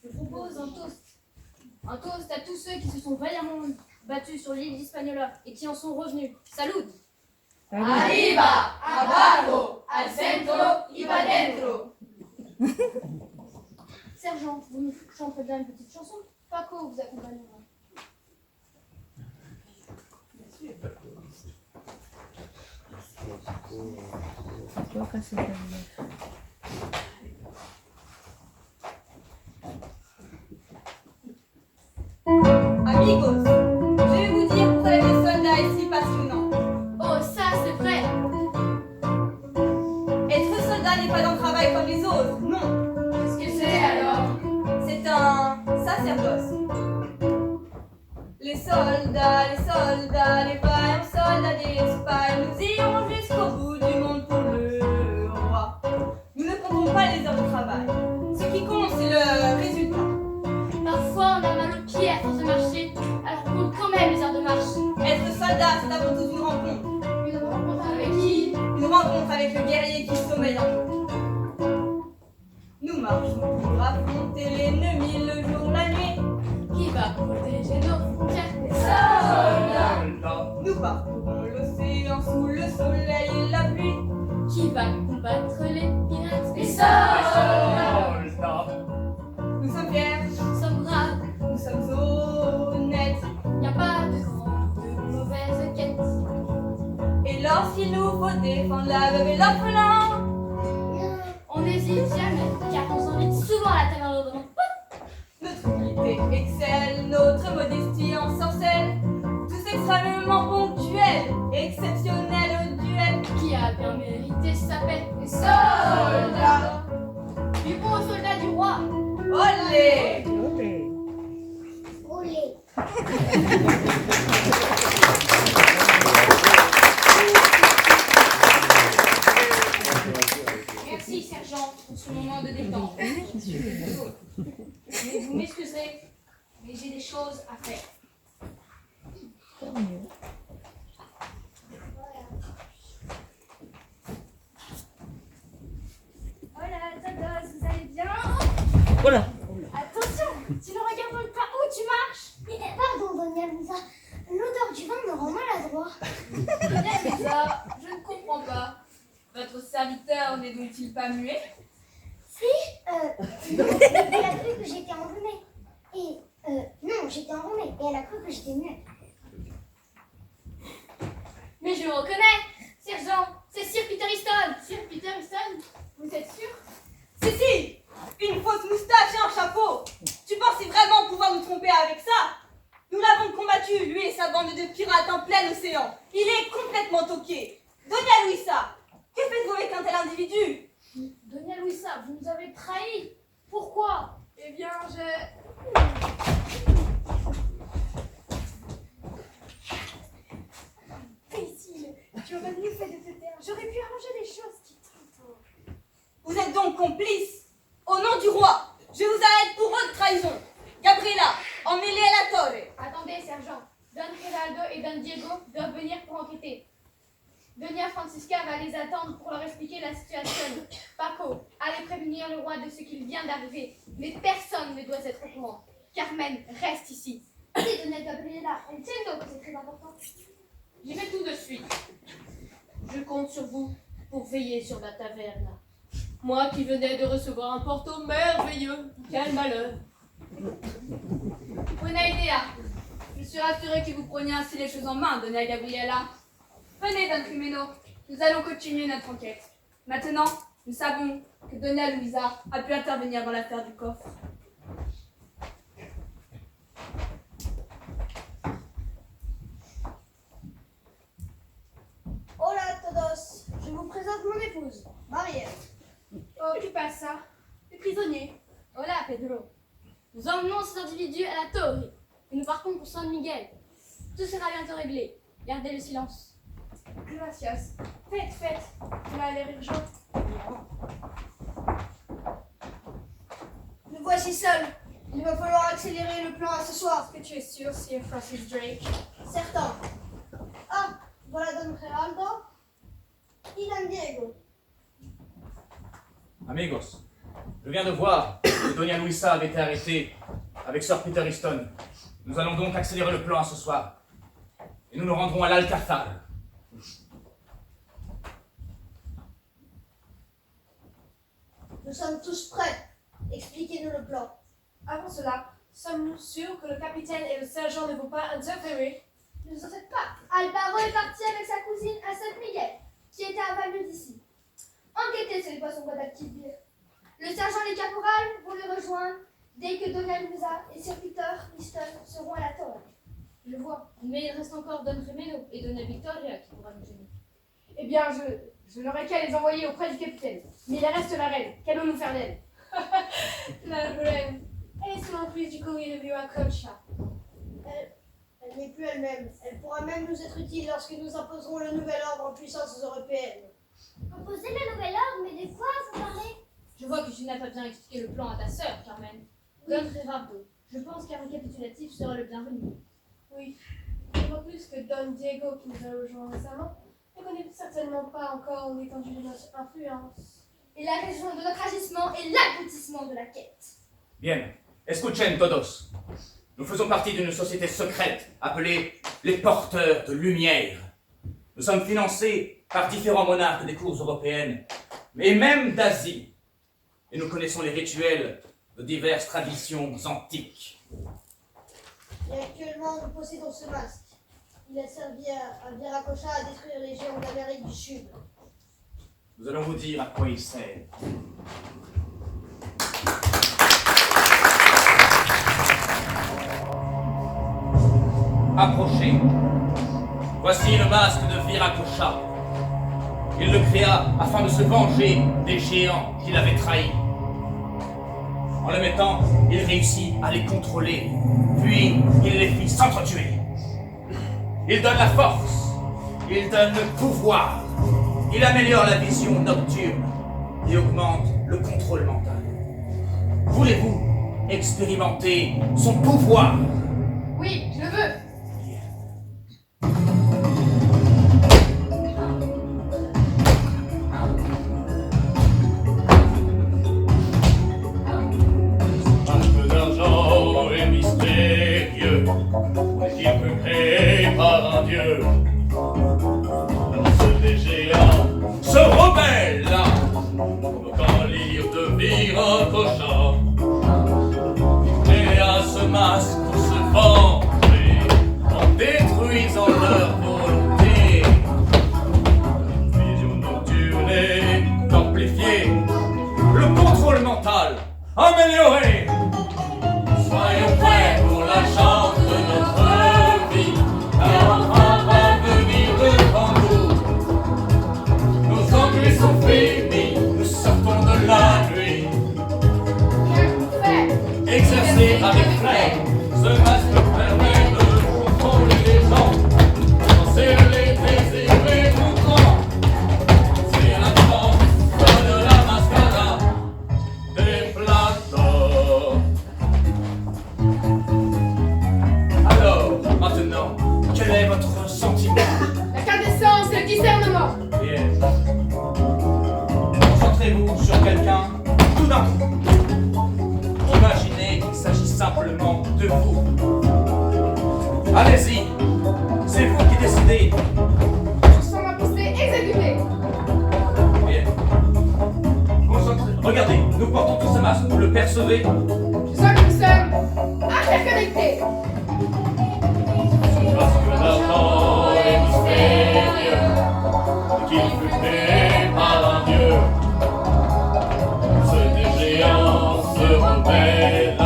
Je propose un toast. Un toast à tous ceux qui se sont vaillamment battus sur l'île d'Hispaniola et qui en sont revenus. Salut! Arriba, abajo, al centro y va dentro. Sergent, vous nous chanterez bien une petite chanson? Paco vous accompagnera. Pourquoi casser ta lunette? Amigos, je vais vous dire pourquoi les soldats ici passionnants. Oh, ça c'est vrai! Être soldat n'est pas un travail comme les autres, non. Qu'est-ce que c'est alors? C'est un sacerdoce. Les soldats, les vaillants soldats d'Espagne, nous irons jusqu'au bout du monde pour le roi. Nous ne comptons pas les heures de travail. Ce qui compte, c'est le résultat. Parfois on a mal aux pieds à force de marcher, alors on compte quand même les heures de marche. Être soldat, c'est avant tout une rencontre. Une rencontre avec qui? Une rencontre avec le guerrier qui sommeille en nous. Nous marchons pour affronter l'ennemi le jour, la nuit. Qui va protéger nos frontières? Les soldats. Nous parcourons l'océan sous le soleil et la pluie. Qui va combattre les pirates? Les soldats. Nous sommes fiers, Nous sommes braves, nous sommes honnêtes. y a pas de grande, de mauvaise quête. Et lorsqu'il nous faut défendre la veuve et l'orphelin, On n'hésite jamais, car on s'invite souvent à la taverne d'Audran. notre unité excelle, notre modestie ensorcelle. Tous extrêmement ponctuels, exceptionnels au duel. Qui a bien mérité sa paix? Les soldats. Du bon soldat du roi. Olé! Olé. Olé. Merci, sergent, pour ce moment de détente. Mais vous m'excuserez, mais j'ai des choses à faire. Tant mieux. Hola, Todos, vous allez bien? Voilà. Attention, tu ne regardes pas où tu marches. Pardon, Doña Luisa. L'odeur du vin me rend maladroit. Bien, Lisa, je ne comprends pas. Votre serviteur n'est donc-il pas muet? Non, elle a cru que j'étais enrhumée. Et, non, j'étais enrhumée. Et elle a cru que j'étais muette. Mais je le reconnais, sergent, c'est Sir Peter Easton. Sir Peter Easton, vous êtes sûr? Si, une fausse moustache et un chapeau. Tu pensais vraiment pouvoir nous tromper avec ça? Nous l'avons combattu, lui et sa bande de pirates en plein océan. Il est complètement toqué. Doña Luisa, que faites-vous avec un tel individu? Doña Luisa, vous nous avez trahis. Pourquoi? Eh bien, je... Imbécile, tu aurais mieux fait de te taire. J'aurais pu arranger les choses qui t'entourent. Vous êtes donc complice? Au nom du roi, je vous arrête pour haute trahison. Gabriela, emmenez-les à la torre. Attendez, sergent. Don Geraldo et Don Diego doivent venir pour enquêter. Doña Francisca va les attendre pour leur expliquer la situation. Paco, allez prévenir le roi de ce qu'il vient d'arriver. Mais personne ne doit être au courant. Carmen, reste ici. Oui, Doña Gabriela, entiendo que c'est très important. J'y vais tout de suite. Je compte sur vous pour veiller sur la taverne. Moi qui venais de recevoir un porto merveilleux. Quel malheur. Buena idea. Je suis rassurée que vous preniez ainsi les choses en main, Doña Gabriela. Venez, Don Jimeno, nous allons continuer notre enquête. Maintenant, nous savons que Doña Luisa a pu intervenir dans l'affaire du coffre. Hola a todos. Je vous présente mon épouse, Marielle. Oh, qui passe ça? Les prisonniers. Hola, Pedro. Nous emmenons cet individu à la torre. Et nous partons pour San Miguel. Tout sera bientôt réglé. Gardez le silence. Gracias. Faites. Cela a l'air urgent. Nous voici seuls. Il va falloir accélérer le plan à ce soir. Est-ce que tu es sûr, Sir Francis Drake? Certain. Ah, voilà Don Geraldo y Don Diego. Amigos, je viens de voir que Doña Luisa avait été arrêtée avec Sir Peter Easton. Nous allons donc accélérer le plan ce soir. Et nous nous rendrons à l'Alcazar. Nous sommes tous prêts. Expliquez-nous le plan. Avant cela, sommes-nous sûrs que le capitaine et le sergent ne vont pas interférer? Ne vous en faites pas. Alvaro est parti avec sa cousine à Saint-Miguel, qui était à 20 minutes d'ici. Enquêtez sur les poissons d'Activir. Le sergent et les caporales vont le rejoindre dès que Doña Luisa et Sir Peter Easton seront à la torre. Je vois. Mais il reste encore Don Jimeno et Doña Victoria qui pourra nous gêner. Eh bien, je n'aurai qu'à les envoyer auprès du capitaine. Mais il reste la reine. Qu'allons-nous faire d'elle? La reine. Elle est sous l'emprise du courrier de Vioa Concha. Elle n'est plus elle-même. Elle pourra même nous être utile lorsque nous imposerons le nouvel ordre en puissances européennes. Imposer le nouvel ordre, mais de quoi vous parlez? Je vois que tu n'as pas bien expliqué le plan à ta sœur, Carmen. Don Gerardo, je pense qu'un récapitulatif sera le bienvenu. Oui. D'autant plus que Don Diego, qui nous a rejoint récemment, ne connaît certainement pas encore l'étendue de notre influence. Et la raison de notre agissement est l'aboutissement de la quête. Bien, escuchen todos. Nous faisons partie d'une société secrète appelée les Porteurs de Lumière. Nous sommes financés par différents monarques des cours européennes, mais même d'Asie. Et nous connaissons les rituels de diverses traditions antiques. Et actuellement, nous possédons ce masque. Il a servi à Viracocha à détruire les géants d'Amérique du Sud. Nous allons vous dire à quoi il sert. Approchez. Voici le masque de Viracocha. Il le créa afin de se venger des géants qui l'avaient trahi. En le mettant, il réussit à les contrôler, puis il les fit s'entretuer. Il donne la force, il donne le pouvoir, il améliore la vision nocturne et augmente le contrôle mental. Voulez-vous expérimenter son pouvoir. Oui, je le veux. Un peu d'argent et mystérieux, est-il que créé par un dieu? Lorsque des géants se rebellent, comme quand l'ire de vire cochin, et à ce masque pour se venger, en détruisant leur volonté. Une vision nocturne est amplifiée, le contrôle mental amélioré. Soyons prêts pour la chance de notre vie, car enfin va venir devant nous. Nos ennuis sont finis, nous sortons de la nuit. Exercer avec flair, ce masque permet de contrôler les gens, lancer les désirs et mouvements. C'est la force de la mascara des plateaux. Alors, maintenant, quel est votre sentiment? La quintessence et le discernement. Bien. Concentrez-vous sur quelqu'un tout d'un coup. Imaginez qu'il s'agit simplement de vous. Allez-y, c'est vous qui décidez. Je sens ma poussée exécutée. Bien. Regardez, nous portons tous ce masque, vous le percevez? Je sens que nous sommes interconnectés. Parce que d'argent est mystérieux, et qu'il fut créé par un dieu. Ce des géants se rebelle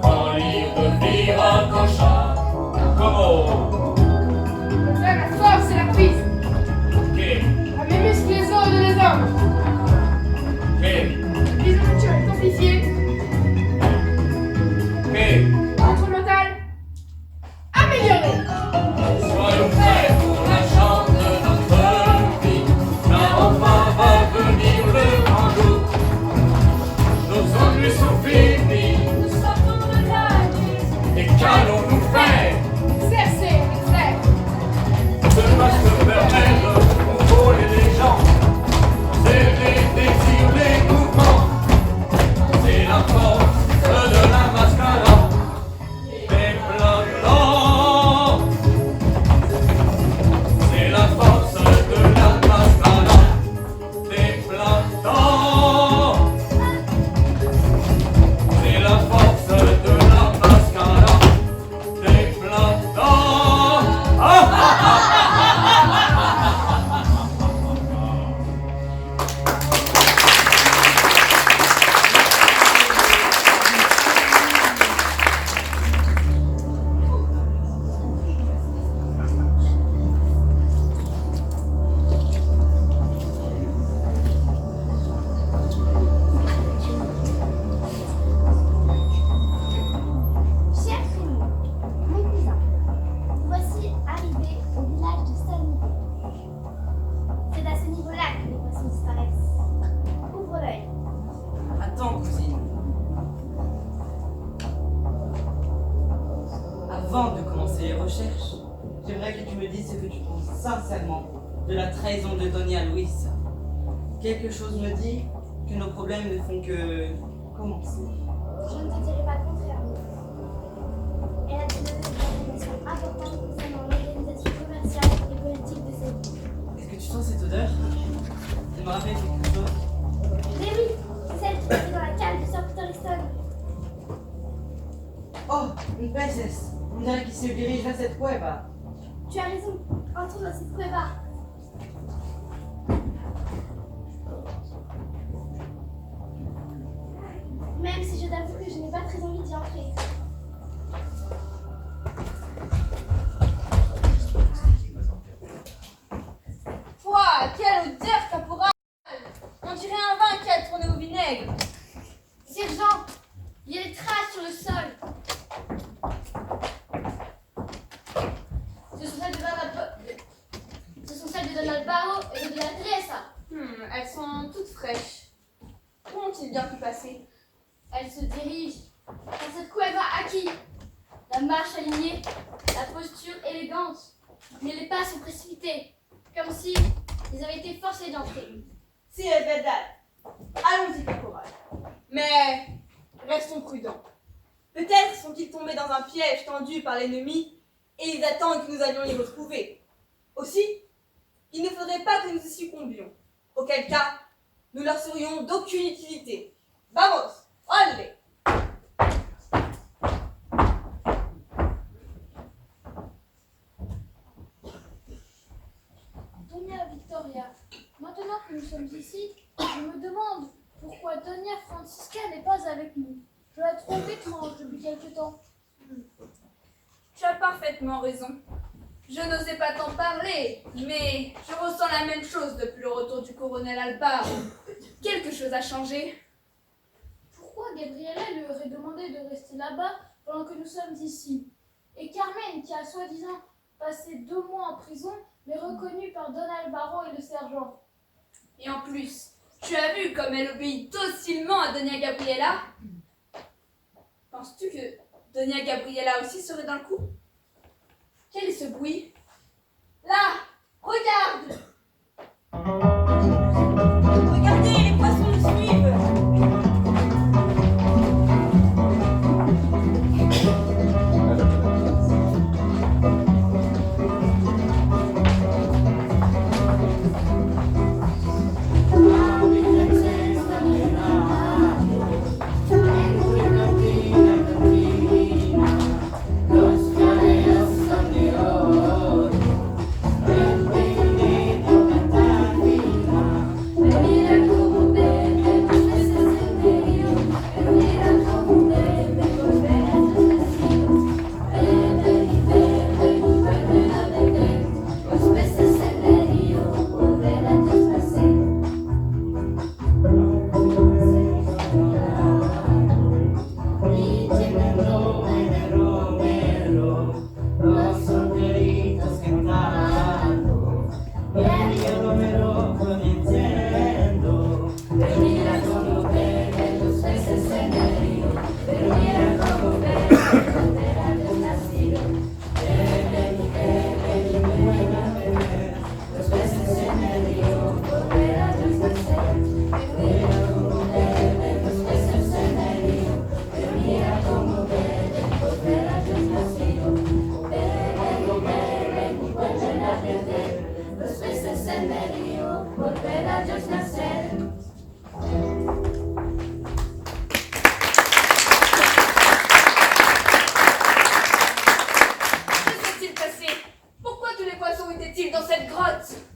quand l'ire de vire un cochin. Comment? C'est la force et la prise. Ok, À mes muscles les os de les hommes. ok, Vision nature est amplifiée. ok. Contrôle mental amélioré. Soyons prêts pour la chance de notre vie, car enfin va venir le grand jour. Nos ennuis sont finis, Nous sortons de la nuit. et qu'allons-nous faire? Exercer avec flair. Ce masque permet de contrôler les gens, c'est les désirs, les mouvements, c'est la force de la mascara des plateaux. C'est la force de la mascara des plateaux. C'est la force de la mascara des plateaux. Cher Rémi, mon cousin, voici arrivé au village de Salmité. C'est à ce niveau-là que les poissons disparaissent. Ouvre l'œil. Attends, cousine. Avant de commencer les recherches, j'aimerais que tu me dises ce que tu penses sincèrement de la trahison de Doña Luisa. Quelque chose me dit que nos problèmes ne font que commencer. Je ne te dirai pas le contraire. Elle a donné des informations importantes concernant l'organisation commerciale et politique de cette ville. Est-ce que tu sens cette odeur? Elle me rappelle quelque chose. Mais oui, c'est celle qui était dans la cale du Sir Peter Liston. Oh, une princesse. On dirait qu'il se dirige vers cette cueva. Tu as raison, entrons dans cette cueva. Même si je t'avoue que je n'ai pas très envie d'y entrer. Pouah, quelle odeur caporale! On dirait un vin qui a tourné au vinaigre. Sergent, il y a des traces sur le sol. Ce sont celles de Don Alvaro et de la Teresa. Elles sont toutes fraîches. Où ont-ils bien pu passer? Elles se dirigent riche. Dans cette cueva acquis, la marche alignée, la posture élégante, mais les pas sont précipités, comme si ils avaient été forcés d'entrer. Si es verdad. Allons-y, caporal. Mais restons prudents. Peut-être sont-ils tombés dans un piège tendu par l'ennemi et ils attendent que nous allions les retrouver. Aussi, il ne faudrait pas que nous y succombions. Auquel cas, nous leur serions d'aucune utilité. Vamos, allez! Doña Victoria, maintenant que nous sommes ici, je me demande pourquoi Doña Francisca n'est pas avec nous. Je la trouve étrange depuis quelque temps. Tu as parfaitement raison. Je n'osais pas t'en parler, mais je ressens la même chose depuis le retour du colonel Alvaro. Quelque chose a changé. Pourquoi Gabriela lui aurait demandé de rester là-bas pendant que nous sommes ici? Et Carmen, qui a soi-disant passé 2 mois en prison, mais reconnue par Don Alvaro et le sergent. Et en plus, tu as vu comme elle obéit docilement à Doña Gabriela? Penses-tu que Doña Gabriela aussi serait dans le coup? Quel est ce bruit? Là! Regarde! Regardez, les poissons nous suivent!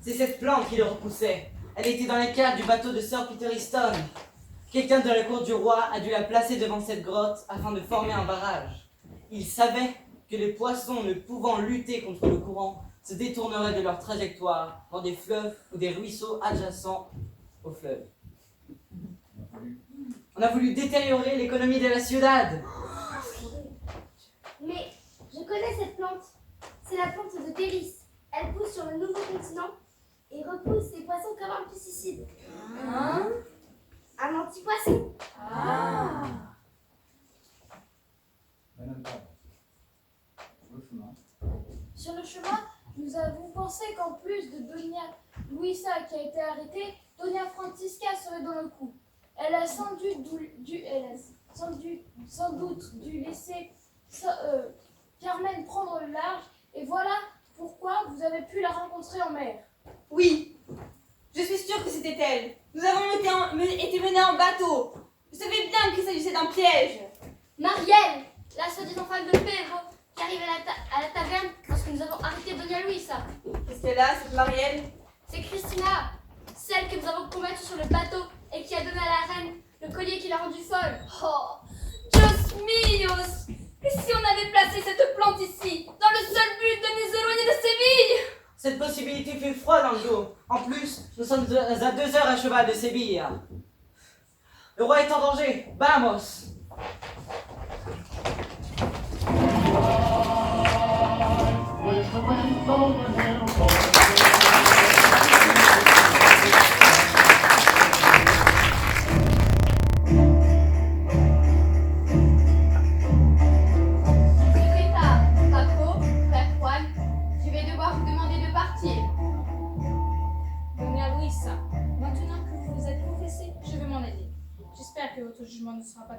C'est cette plante qui le repoussait. Elle était dans les cadres du bateau de Sir Peter Easton. Quelqu'un de la cour du roi a dû la placer devant cette grotte afin de former un barrage. Il savait que les poissons, ne pouvant lutter contre le courant, se détourneraient de leur trajectoire dans des fleuves ou des ruisseaux adjacents au fleuve. On a voulu détériorer l'économie de la ciudad. Mais je connais cette plante. C'est la plante de Péris. Elle pousse sur le nouveau continent et repousse les poissons comme un pesticide. Un anti-poisson. Sur le chemin, nous avons pensé qu'en plus de Doña Luisa qui a été arrêtée, Doña Francisca serait dans le coup. Elle a sans doute dû laisser Carmen prendre le large, et voilà pourquoi vous avez pu la rencontrer en mer. Oui, je suis sûre que c'était elle. Nous avons été menés en bateau. Je savais bien qu'il s'agissait d'un piège. Marielle, la soi-disant femme de Pedro, qui arrive à la taverne lorsque nous avons arrêté Doña Luisa. Qu'est-ce qu'elle a, cette Marielle? C'est Christina, celle que nous avons combattue sur le bateau et qui a donné à la reine le collier qui l'a rendue folle. Oh, Dios míos! Et si on avait placé cette plante ici, dans le seul but de nous éloigner de Séville? Cette possibilité fait froid dans le dos. En plus, nous sommes à 2 heures à cheval de Séville. Le roi est en danger. Vamos!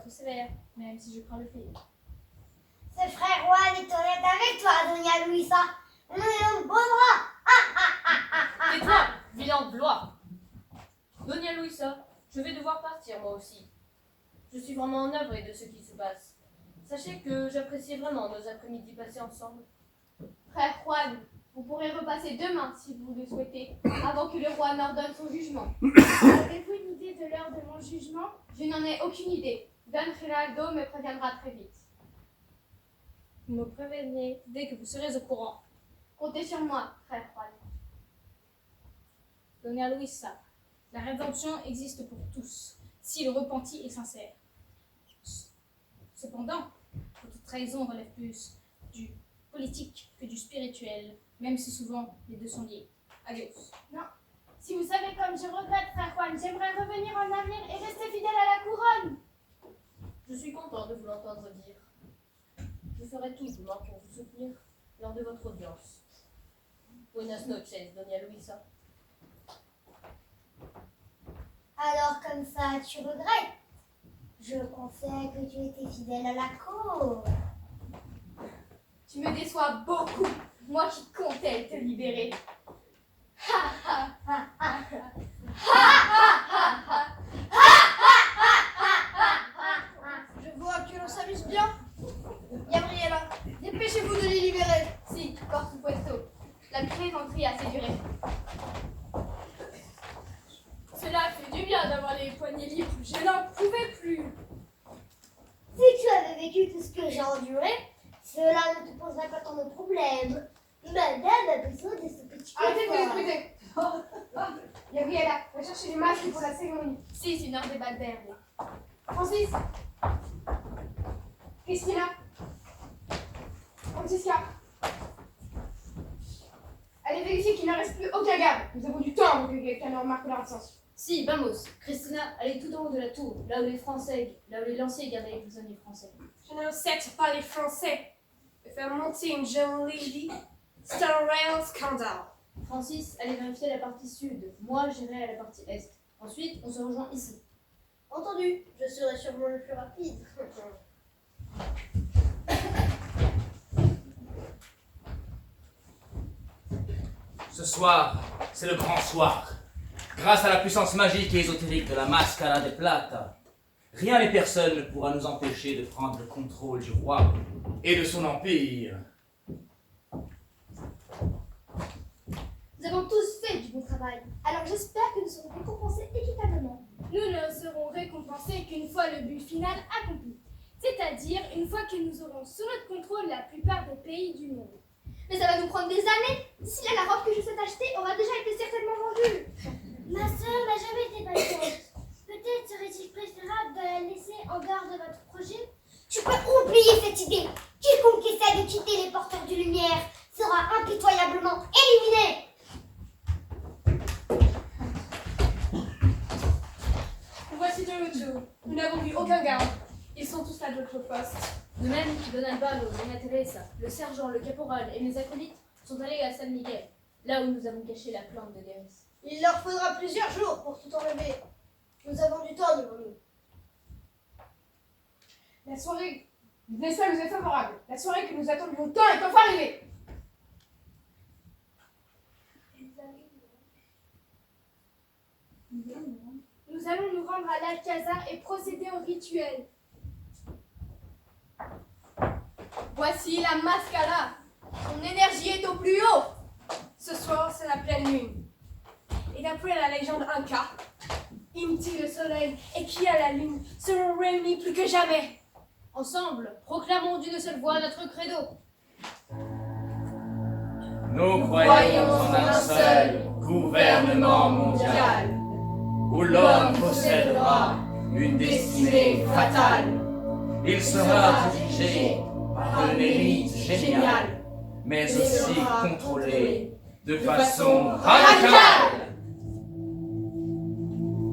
être sévère, même si je crains le pire. Ce frère Juan est honnête avec toi, Doña Luisa. On est un bon bras. Tais-toi, vilain Blois. Doña Luisa, je vais devoir partir moi aussi. Je suis vraiment navré de ce qui se passe. Sachez que j'appréciais vraiment nos après-midi passés ensemble. Frère Juan, vous pourrez repasser demain si vous le souhaitez, avant que le roi n'ordonne son jugement. Avez-vous une idée de l'heure de mon jugement? Je n'en ai aucune idée. Don Geraldo me préviendra très vite. Vous me prévenez dès que vous serez au courant. Comptez sur moi, frère Juan. Doña Luisa, la rédemption existe pour tous, si le repenti est sincère. Cependant, votre trahison relève plus du politique que du spirituel, même si souvent les deux sont liés. Adios. Non. Si vous savez comme je regrette, frère Juan, j'aimerais revenir en arrière et rester fidèle à la couronne. Je suis content de vous l'entendre dire. Je ferai tout pour vous soutenir lors de votre audience. Buenas noches, Doña Luisa. Alors comme ça, tu regrettes? Je pensais que tu étais fidèle à la cour. Tu me déçois beaucoup, moi qui comptais te libérer. Je vois que l'on s'amuse bien. Gabriela, dépêchez-vous de les libérer. Si, por supuesto. La plaisanterie a assez duré. Cela fait du bien d'avoir les poignets libres. Je n'en pouvais plus. Si tu avais vécu tout ce que j'ai enduré, cela ne te poserait pas tant de problèmes. Madame a besoin de ce petit Arrêtez de confort. m'écouter. Gabriela, va chercher les masques pour la cérémonie. Si, signor de Valverde. Francis, Christina, Francisca, allez vérifier qu'il ne reste plus aucun garde. Nous avons du temps avant que quelqu'un ne remarque leur absence. Si, vamos. Christina, allez tout en haut de la tour, là où les lanciers gardaient les prisonniers français. Je n'accepte pas les Français. De faire monter une jeune lady, c'est un réel scandale. Francis, allez vérifier la partie sud. Moi, j'irai à la partie est. Ensuite, on se rejoint ici. Entendu, je serai sûrement le plus rapide. Ce soir, c'est le grand soir. Grâce à la puissance magique et ésotérique de la Mascara de Plata, rien et personne ne pourra nous empêcher de prendre le contrôle du roi et de son empire. Nous avons tous fait du bon travail, alors j'espère que nous serons récompensés équitablement. Nous ne serons récompensés qu'une fois le but final accompli, c'est-à-dire une fois que nous aurons sous notre contrôle la plupart des pays du monde. Mais ça va nous prendre des années. D'ici là, la robe que je souhaite acheter aura déjà été certainement vendue. Ma sœur n'a jamais été patiente. Peut-être serait-il préférable de la laisser en dehors de votre projet? Tu peux oublier cette idée. Quiconque essaie de quitter les porteurs de lumière sera impitoyablement éliminé. Voici de retour. Nous n'avons vu aucun garde. Ils sont tous à d'autres postes. De même, Don Alvaro, Doña Teresa, le sergent, le caporal et mes acolytes sont allés à San Miguel, là où nous avons caché la plante de Guéris. Il leur faudra plusieurs jours pour tout enlever. Nous avons du temps devant nous. La soirée, l'espace nous est favorable. La soirée que nous attendions tant est enfin arrivée. Nous allons nous rendre à l'Alcazar et procéder au rituel. Voici la Mascara. Son énergie est au plus haut. Ce soir, c'est la pleine lune. Et d'après la légende Inca, Inti le soleil et Kia la lune seront réunis plus que jamais. Ensemble, proclamons d'une seule voix notre credo. Nous croyons en un seul gouvernement mondial, où l'homme possédera une destinée fatale. Il sera dirigé par une élite géniale, mais aussi contrôlé de façon radicale.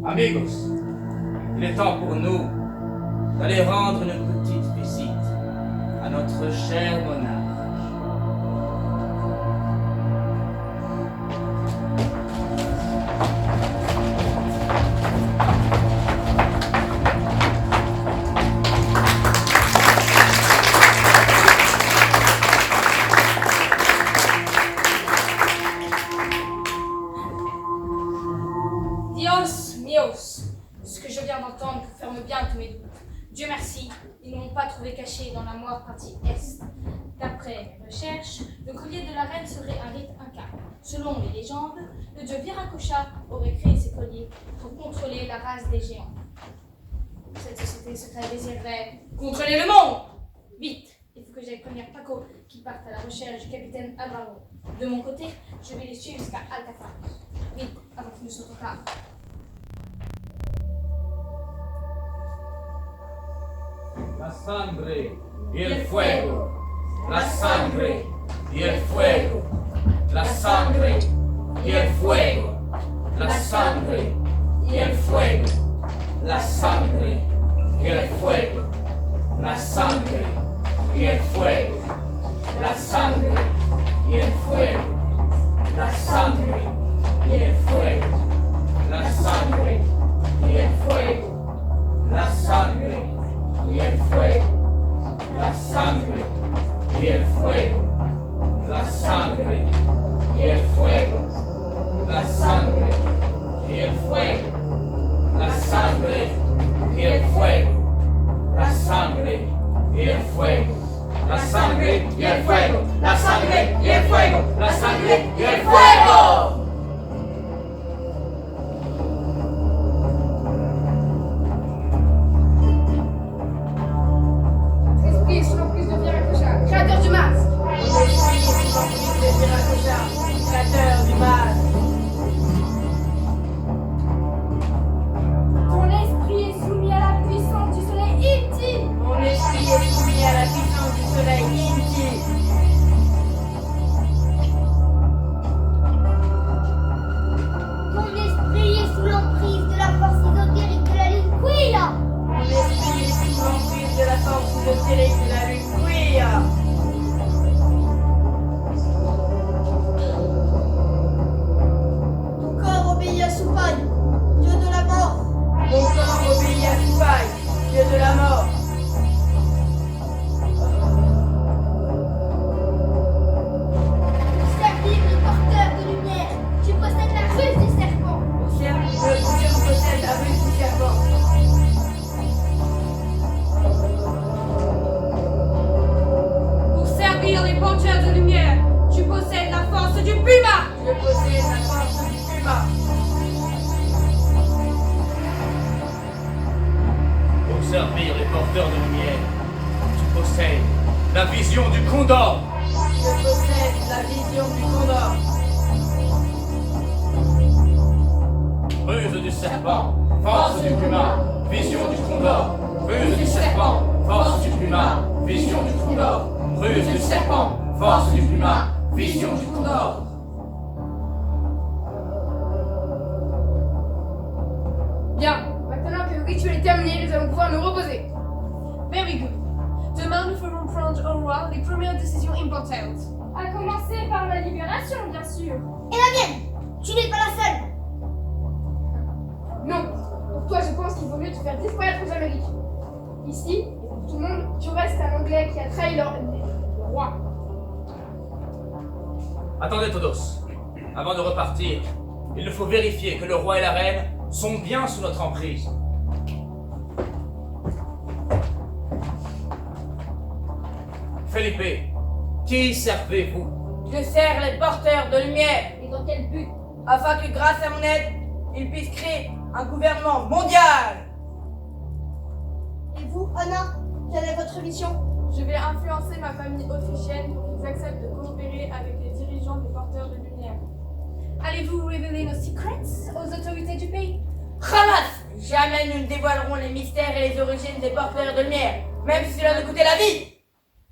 Amigos, il est temps pour nous d'aller rendre une petite visite à notre cher monarque. Ils n'ont pas trouvé caché dans la moire partie est. D'après mes recherches, le collier de la reine serait un rite inca. Selon les légendes, le dieu Viracocha aurait créé ces colliers pour contrôler la race des géants. Cette société secrète désirerait contrôler le monde. Vite, il faut que j'aille prévenir Paco qui parte à la recherche du capitaine Alvaro. De mon côté, je vais les suivre jusqu'à Alcatraz. Vite, avant qu'il ne soit trop tard. La sangre y el fuego. La sangre y el fuego. La sangre y el fuego. La sangre y el fuego. La sangre y el fuego. La sangre y el fuego. La sangre y el fuego. La sangre y el fuego. La sangre y el fuego. La sangre y el fuego. La sangre y el fuego. La sangre y el fuego. La sangre y el fuego. La sangre y el fuego. La sangre y el fuego. La sangre y el fuego. La sangre y el fuego. La sangre y el fuego. Esprit sous l'emprise de Viracocha, créateur du masque. Esprit sous l'emprise de Viracocha, créateur du masque. Ton esprit est soumis à la puissance du soleil Inti. Mon esprit est soumis à la puissance du soleil Inti. Ton esprit est sous l'emprise de la force ésotérique de la lune Quilla. Mon esprit est sous l'emprise de la force ésotérique de la lune Quilla. Ton corps obéit à Soupaï, dieu de la mort. Mon corps obéit à Soupaï, dieu de la mort. Servir le porteur de lumière. Tu possèdes la ruse du serpent. Je possède la ruse du serpent. Pour servir les porteurs de lumière, tu possèdes la force du puma. Je possède la force du puma. Pour servir les porteurs de lumière, tu possèdes la vision du condor. Je possède la vision du condor. Ruse du serpent, force du puma, vision du condor. Ruse du serpent, force du puma, vision du condor. Ruse du serpent, force du puma, vision du condor. Bien, maintenant que le rituel est terminé, nous allons pouvoir nous reposer. Very good. Demain, nous ferons prendre au roi les premières décisions importantes. À commencer par la libération, bien sûr. Et la mienne. Tu n'es pas la seule. Non, pour toi, je pense qu'il vaut mieux te faire disparaître aux Amériques. Ici, et pour tout le monde, tu restes un Anglais qui a trahi le roi. Attendez, Todos. Avant de repartir, il nous faut vérifier que le roi et la reine sont bien sous notre emprise. Felipe, qui servez-vous? Je sers les porteurs de lumière. Et dans quel but? Afin que grâce à mon aide, ils puissent créer un gouvernement mondial. Et vous, Anna, quelle est votre mission? Je vais influencer ma famille autrichienne pour qu'ils acceptent de coopérer avec les dirigeants des porteurs de lumière. Allez-vous révéler nos secrets aux autorités du pays? Hamas! Jamais nous ne dévoilerons les mystères et les origines des porteurs de lumière, même si cela nous coûtait la vie.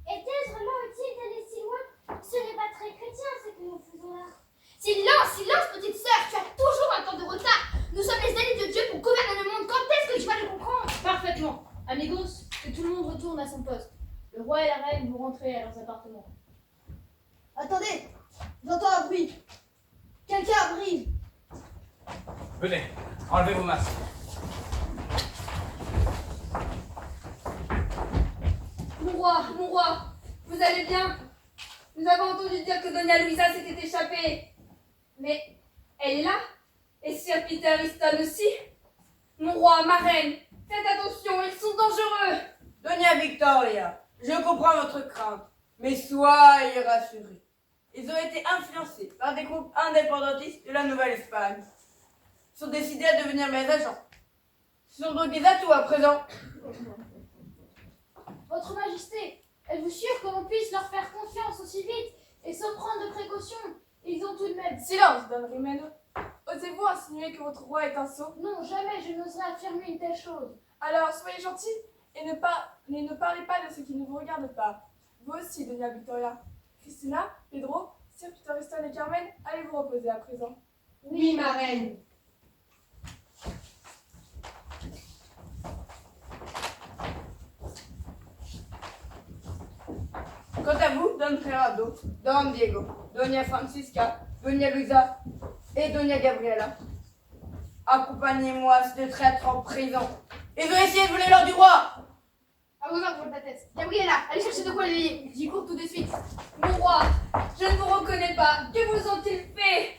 Était-ce vraiment utile d'aller si loin? Ce n'est pas très chrétien ce que nous faisons là. Silence, silence, petite sœur, tu as toujours un temps de retard. Nous sommes les alliés de Dieu pour gouverner le monde. Quand est-ce que tu vas le comprendre? Parfaitement. Amigos, que tout le monde retourne à son poste. Le roi et la reine vont rentrer à leurs appartements. Attendez, j'entends un bruit. Quelqu'un arrive. Venez, enlevez vos masques. Mon roi, vous allez bien? Nous avons entendu dire que Dona Luisa s'était échappée. Mais elle est là? Et Sir Peter Easton aussi? Mon roi, ma reine, faites attention, ils sont dangereux. Doña Victoria, je comprends votre crainte, mais soyez rassurés. Ils ont été influencés par des groupes indépendantistes de la Nouvelle-Espagne. Ils sont décidés à devenir mes agents. Ce sont donc des atouts à présent. Votre Majesté, êtes-vous sûr que l'on puisse leur faire confiance aussi vite et sans prendre de précautions? Ils ont tout de même... Silence, Don Rimeno. Osez-vous insinuer que votre roi est un sot? Non, jamais je n'oserais affirmer une telle chose. Alors, soyez gentils et ne parlez pas de ce qui ne vous regarde pas. Vous aussi, Doña Victoria. Cristina, Pedro, Sir Peter Weston et Carmen, allez vous reposer à présent. Oui, ma reine. Quant à vous, Don Gerardo, Don Diego, Doña Francisca, Doña Luisa et Doña Gabriela, accompagnez-moi à ces traîtres en prison. Ils ont essayé de voler l'or du roi. À vos ordres, Votre Altesse. Gabriela, allez chercher de quoi les lier. J'y cours tout de suite. Mon roi, je ne vous reconnais pas. Que vous ont-ils fait?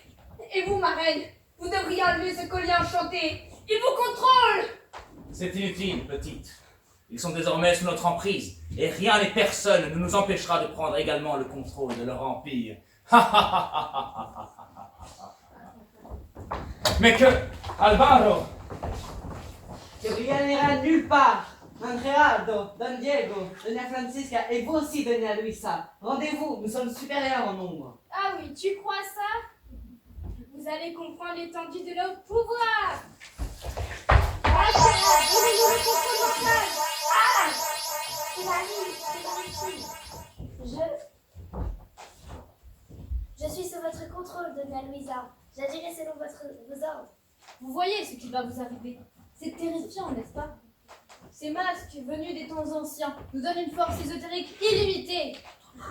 Et vous, ma reine, vous devriez enlever ce collier enchanté. Il vous contrôle. C'est inutile, petite. Ils sont désormais sous notre emprise, et rien et personne ne nous empêchera de prendre également le contrôle de leur empire. Mais que, Alvaro, Que rien n'ira nulle part. Don Gerardo, Don Diego, Doña Francisca et vous aussi, Doña Luisa. Rendez-vous, nous sommes supérieurs en nombre. Ah oui, tu crois ça? Vous allez comprendre l'étendue de nos pouvoirs. Je suis sous votre contrôle, Doña Luisa. J'agirai selon vos ordres. Vous voyez ce qui va vous arriver. C'est terrifiant, n'est-ce pas? Ces masques venus des temps anciens nous donnent une force ésotérique illimitée.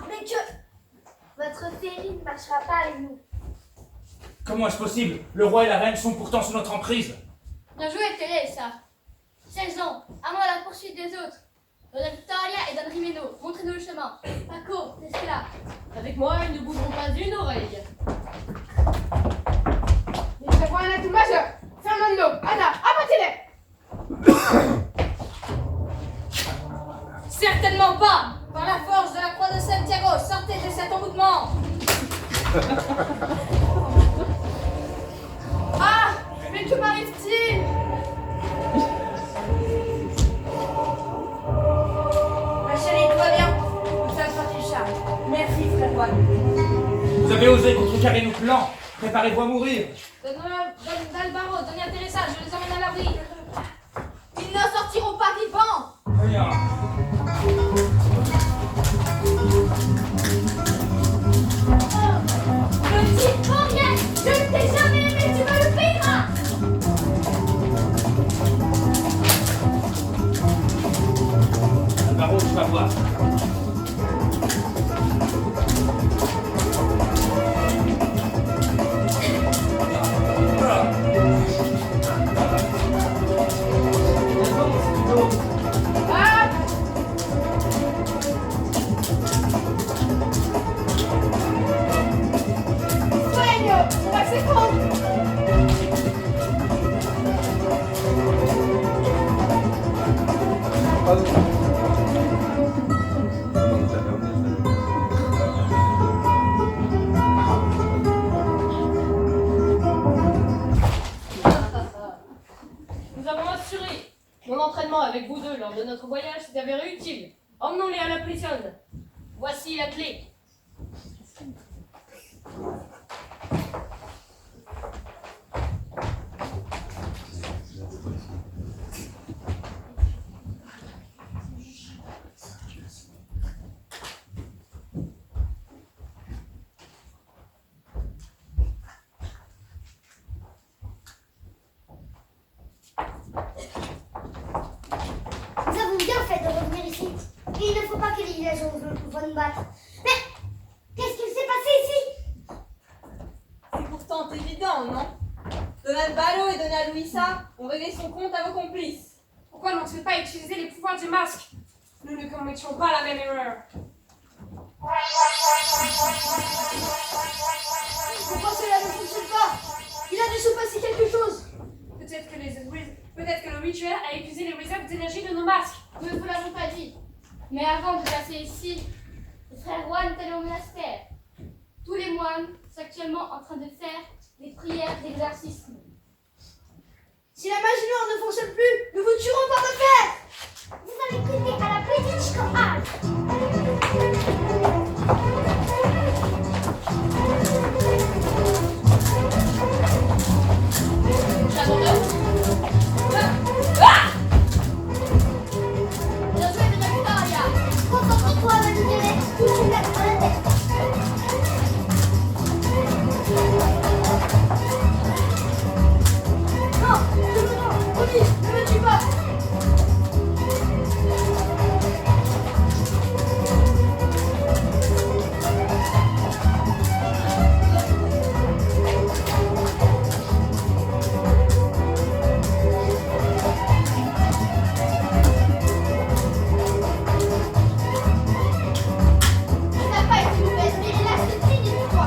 Mais que votre féerie ne marchera pas avec nous. comment est-ce possible? Le roi et la reine sont pourtant sous notre emprise. Bien joué, Teresa. 16 ans, à moi la poursuite des autres. Dona Victoria et Don Rimeno, montrez-nous le chemin. Paco, restez là. Avec moi, ils ne bougeront pas une oreille. Nous avons un atout majeur. Fernando, Anna, abattez-les. Certainement pas. Par la force de la croix de Santiago, sortez de cet envoûtement. Ah, mais que m'arrive-t-il? Ma chérie, tout va bien? Nous sommes sortis du charme. Merci, frère Juan. Vous avez osé contrecarrer nos plans. Préparez-vous à mourir. Don Alvaro, Doña Teresa, je les emmène à l'abri. Ils ne sortiront pas vivants. Rien. Petit Henriette, je ne t'ai jamais aimé, tu me le payeras. Alvaro, tu vas voir. Nous avons assuré mon entraînement avec vous deux lors de notre voyage s'est avéré utile. Emmenons-les à la prison. Voici la clé. Nous avons bien fait de revenir ici. Et il ne faut pas que les villageois nous battent. Mais qu'est-ce qu'il s'est passé ici? C'est pourtant évident, non? Don Alvaro et Dona Luisa ont réglé son compte à vos complices. Pourquoi n'ont-ils pas utilisé les pouvoirs du masque? Nous ne commettions pas la même erreur. Pourquoi cela ne fonctionne pas? Il a dû se passer quelque chose. Peut-être que les Peut-être que le rituel a épuisé les réserves d'énergie de nos masques. Nous ne vous l'avons pas dit. Mais avant de passer ici, le frère Juan est allé au monastère. Tous les moines sont actuellement en train de faire des prières d'exorcisme. Si la magie noire ne fonctionne plus, nous vous tuerons par le fer. Vous avez prêté à la petite chorale. Bien joué, Dona Victoria. Concentre-toi, ma mignonnette. Tu me casses pas la tête. Non, promis, ne me tue pas. Tu n'as pas été mauvaise, mais hélas, c'est fini pour toi.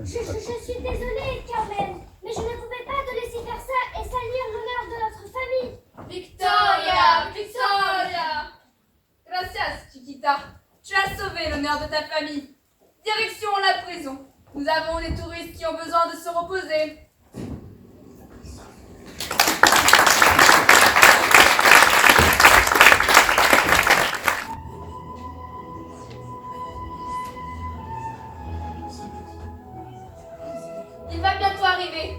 Je suis désolée, Carmen, mais je ne pouvais pas te laisser faire ça et salir l'honneur de notre famille. Victoria! Victoria! Gracias, Chiquita. Tu as sauvé l'honneur de ta famille. Direction la prison. Nous avons des touristes qui ont besoin de se reposer. Il va bientôt arriver.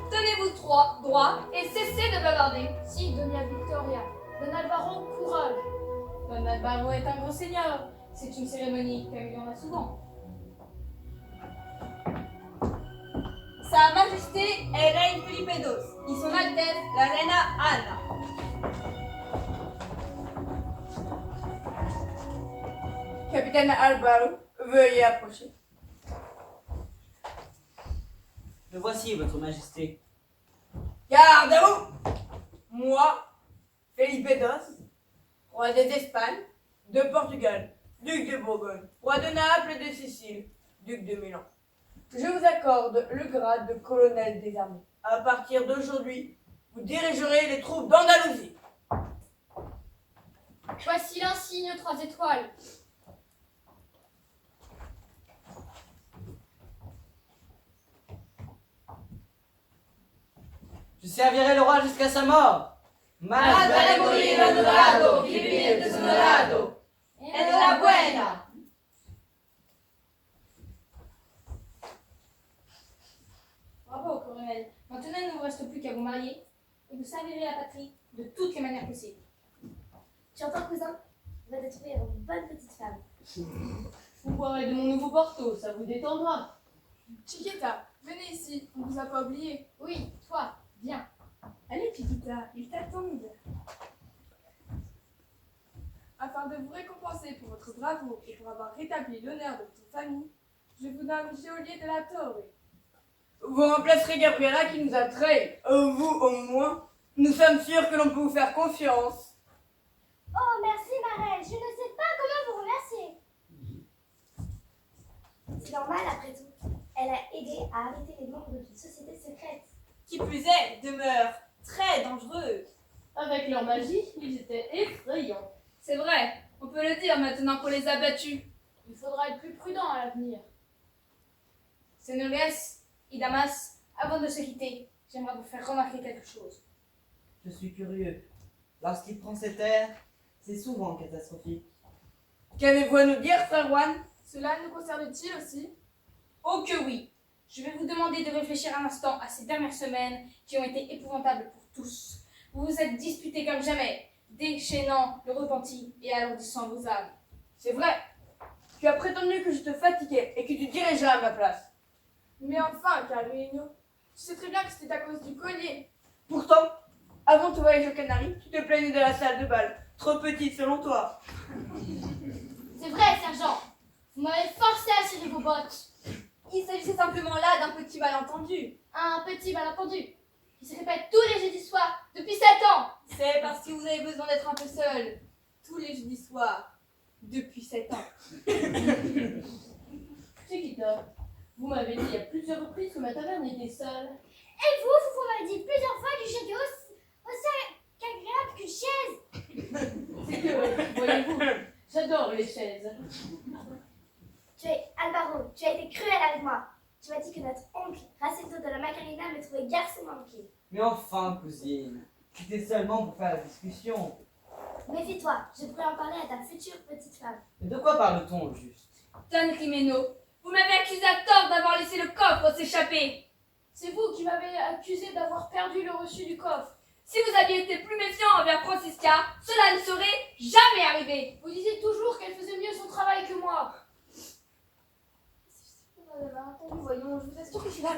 Tenez-vous droit et cessez de bavarder. Si, Doña Victoria. Don Alvaro, courage. Don Alvaro est un grand seigneur. C'est une cérémonie comme il y en a souvent. Sa Majesté el Rey Felipe II y Son Altesse la Reina Ana. Capitaine Alvaro, veuillez approcher. Le voici, votre majesté. Garde à vous! Moi, Felipe II, roi des Espagnes, de Portugal, duc de Bourgogne, roi de Naples et de Sicile, duc de Milan. Je vous accorde le grade de colonel des armées. À partir d'aujourd'hui, vous dirigerez les troupes d'Andalousie. Voici l'insigne aux 3 étoiles. Je servirai le roi jusqu'à sa mort. Más vale morir honorado que vivir deshonorado. Enhorabuena. Bravo, colonel. Maintenant, il ne vous reste plus qu'à vous marier et vous servirez la patrie de toutes les manières possibles. Tu entends, cousin? On va te trouver une bonne petite femme. Vous boirez de mon nouveau Porto, ça vous détendra. Chiquita, venez ici, on vous a pas oublié. Oui, toi, viens. Allez, Chiquita, ils t'attendent. Afin de vous récompenser pour votre bravoure et pour avoir rétabli l'honneur de votre famille, je vous nomme geôlier de la Torre. Vous remplacerez Gabriela qui nous a trahis. Vous, au moins, nous sommes sûrs que l'on peut vous faire confiance. Oh, merci, ma reine. Je ne sais pas comment vous remercier. C'est normal, après tout. Elle a aidé à arrêter les membres d'une société secrète. Qui plus est, demeure très dangereuse. Avec leur magie, ils étaient effrayants. C'est vrai, on peut le dire maintenant qu'on les a battus. Il faudra être plus prudent à l'avenir. Señores y damas, avant de se quitter, j'aimerais vous faire remarquer quelque chose. Je suis curieux. Lorsqu'il prend cet air, c'est souvent catastrophique. Qu'avez-vous à nous dire, frère Juan? Cela nous concerne-t-il aussi? Oh que oui! Je vais vous demander de réfléchir un instant à ces dernières semaines qui ont été épouvantables pour tous. Vous vous êtes disputés comme jamais, déchaînant le repenti et alourdissant vos âmes. C'est vrai. Tu as prétendu que je te fatiguais et que tu dirigeais à ma place. Mais enfin, Carluino, tu sais très bien que c'était à cause du collier. Pourtant, avant ton voyage aux Canaries, tu te plaignais de la salle de bal. Trop petite selon toi. C'est vrai, sergent. Vous m'avez forcé à serrer vos bottes. Il s'agissait simplement là d'un petit malentendu. Un petit malentendu qui se répète tous les jeudis soirs depuis 7 ans. C'est parce que vous avez besoin d'être un peu seul. Tous les jeudis soirs. Depuis 7 ans. Chiquita, vous m'avez dit à plusieurs reprises que ma taverne était seule. Et vous m'avez dit plusieurs fois que j'étais aussi agréable qu'une chaise. C'est que, voyez-vous, j'adore les chaises. Tu es Alvaro, tu as été cruel avec moi. Tu m'as dit que notre oncle, Raceto de la Macarena, me trouvait garçon manqué. Mais enfin, cousine, c'était seulement pour faire la discussion. Méfie-toi, je pourrais en parler à ta future petite femme. Mais de quoi parle-t-on au juste? Don Jimeno, vous m'avez accusé à tort d'avoir laissé le coffre s'échapper. C'est vous qui m'avez accusé d'avoir perdu le reçu du coffre. Si vous aviez été plus méfiant envers Francisca, cela ne serait jamais arrivé. Vous disiez toujours qu'elle faisait mieux son travail que moi. Voyons, je vous assure que je suis là.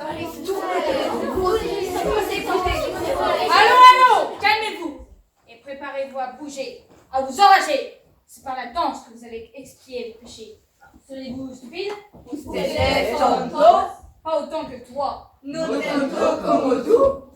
Allons, calmez-vous et préparez-vous à bouger, à vous enrager. C'est par la danse que vous allez expier vos péchés. Serez-vous stupide ou stupide? Pas autant que toi. No tanto como tú.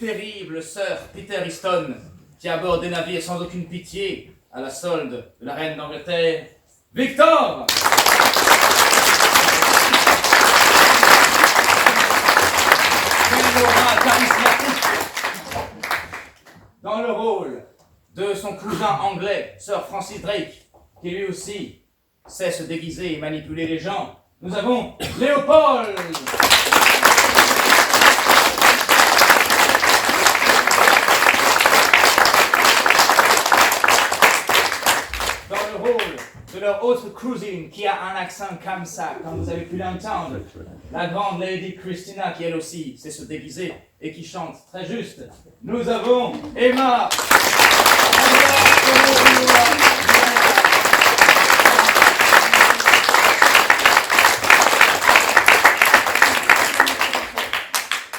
terrible Sir Peter Easton, qui aborde des navires sans aucune pitié à la solde de la reine d'Angleterre, Victor! Dans le rôle de son cousin anglais, Sir Francis Drake, qui lui aussi sait se déguiser et manipuler les gens, nous avons Léopold! Dans le rôle de leur autre cousine qui a un accent comme ça, comme vous avez pu l'entendre, la grande Lady Christina qui elle aussi sait se déguiser et qui chante très juste. Nous avons Emma.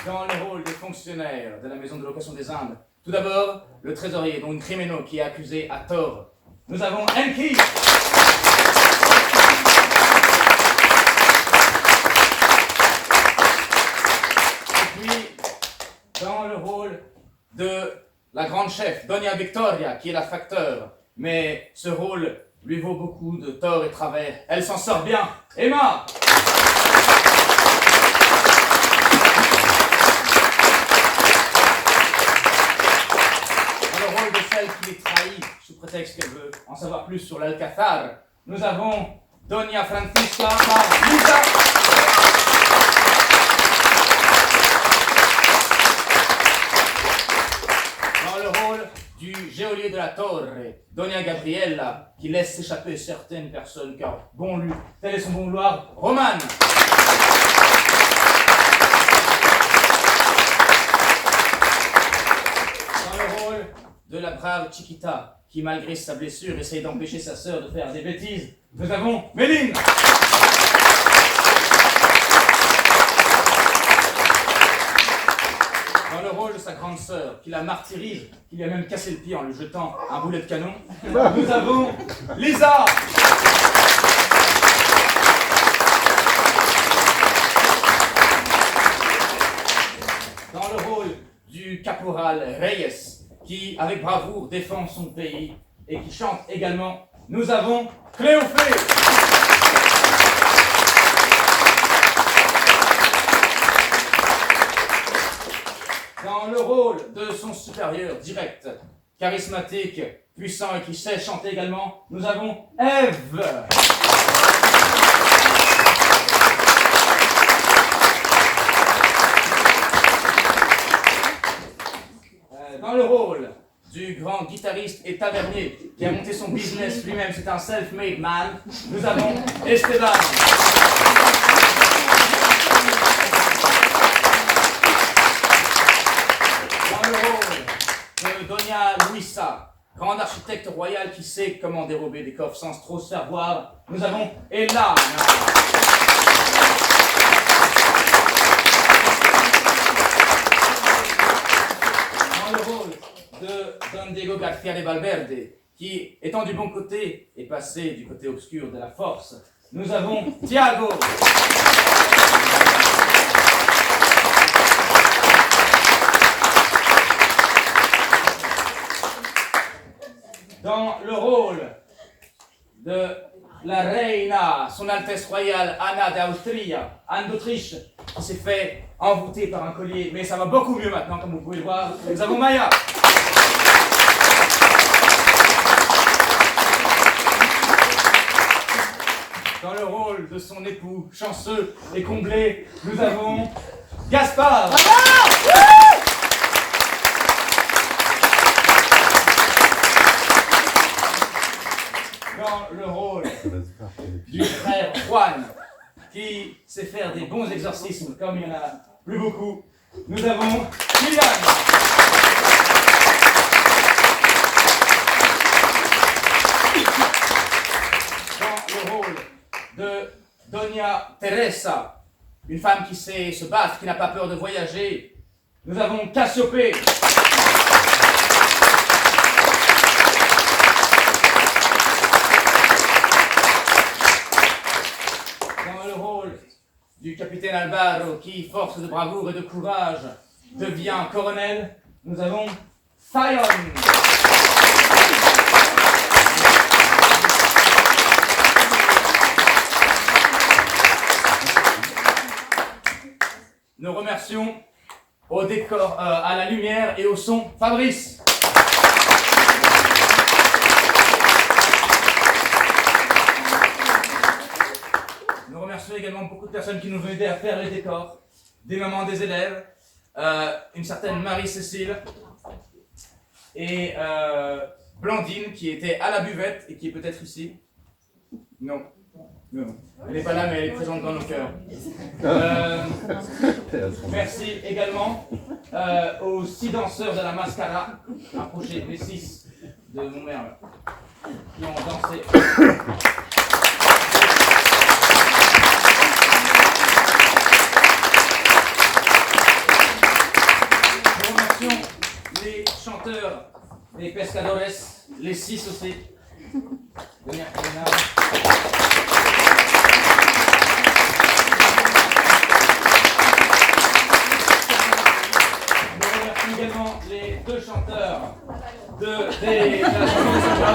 Dans le rôle de fonctionnaire de la maison de location des Indes, tout d'abord, le trésorier, donc Crimeno, qui est accusé à tort. Nous avons Enki. Et puis, dans le rôle de la grande chef, Doña Victoria, qui est la facteur. Mais ce rôle lui vaut beaucoup de torts et travers. Elle s'en sort bien. Emma. Qui les trahit sous prétexte qu'elle veut en savoir plus sur l'Alcazar. Nous avons Doña Francisca Marlusa. Dans le rôle du geôlier de la Torre, Doña Gabriella, qui laisse s'échapper certaines personnes car bon lui, tel est son bon vouloir, Romane. De la brave Chiquita, qui malgré sa blessure essaye d'empêcher sa sœur de faire des bêtises. Nous avons Méline. Dans le rôle de sa grande sœur, qui la martyrise, qui lui a même cassé le pied en lui jetant un boulet de canon, nous avons Lisa. Dans le rôle du caporal Reyes, qui, avec bravoure, défend son pays et qui chante également. Nous avons Cléophée. Dans le rôle de son supérieur direct, charismatique, puissant et qui sait chanter également, nous avons Ève. Dans le rôle du grand guitariste et tavernier qui a monté son business lui-même, c'est un self-made man, nous avons Esteban. Dans le rôle de Doña Luisa, grande architecte royale qui sait comment dérober des coffres sans trop se faire voir, nous avons Ella. De Don Diego García de Valverde, qui, étant du bon côté, est passé du côté obscur de la force. Nous avons Thiago. Dans le rôle de la reina, son Altesse Royale Anna d'Austria, Anne d'Autriche, qui s'est fait envoûter par un collier, mais ça va beaucoup mieux maintenant, comme vous pouvez le voir. Nous avons Maya. Dans le rôle de son époux chanceux et comblé, nous avons Gaspard. Dans le rôle du frère Juan, qui sait faire des bons exorcismes, comme il y en a plus beaucoup, nous avons Kylian. Dans le rôle de Doña Teresa, une femme qui sait se battre, qui n'a pas peur de voyager, nous avons Cassiopée. Dans le rôle du capitaine Alvaro, qui, force de bravoure et de courage, devient colonel, nous avons Sion. Nous remercions au décor, à la lumière et au son, Fabrice. Nous remercions également beaucoup de personnes qui nous ont aidés à faire les décors, des mamans des élèves, une certaine Marie-Cécile et Blandine qui était à la buvette et qui est peut-être ici. Non. Non. Elle n'est pas là, mais elle est présente dans nos cœurs. Merci également aux 6 danseurs de la Mascara. Approchez les 6 de mon merle qui ont dansé. Nous remercions les chanteurs des Pescadores, les 6 aussi. Venez à également les 2 chanteurs de la chanson de Samba.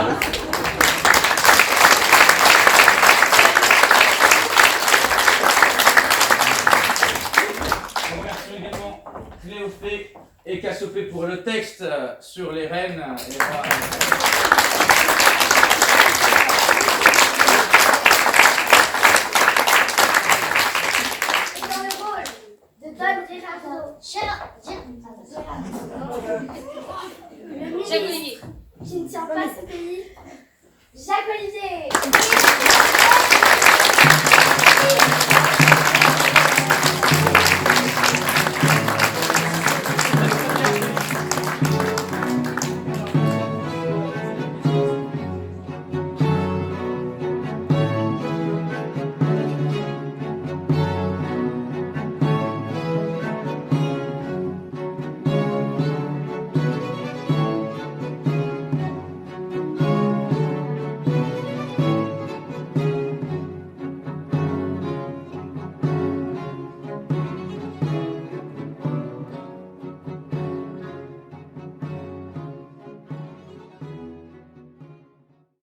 Nous remercions également Cléophée et Cassiopée pour le texte sur les reines et les rois. Dans le rôle de Don Gerardo, le ministre qui ne tient pas ce pays, Jacques Olivier.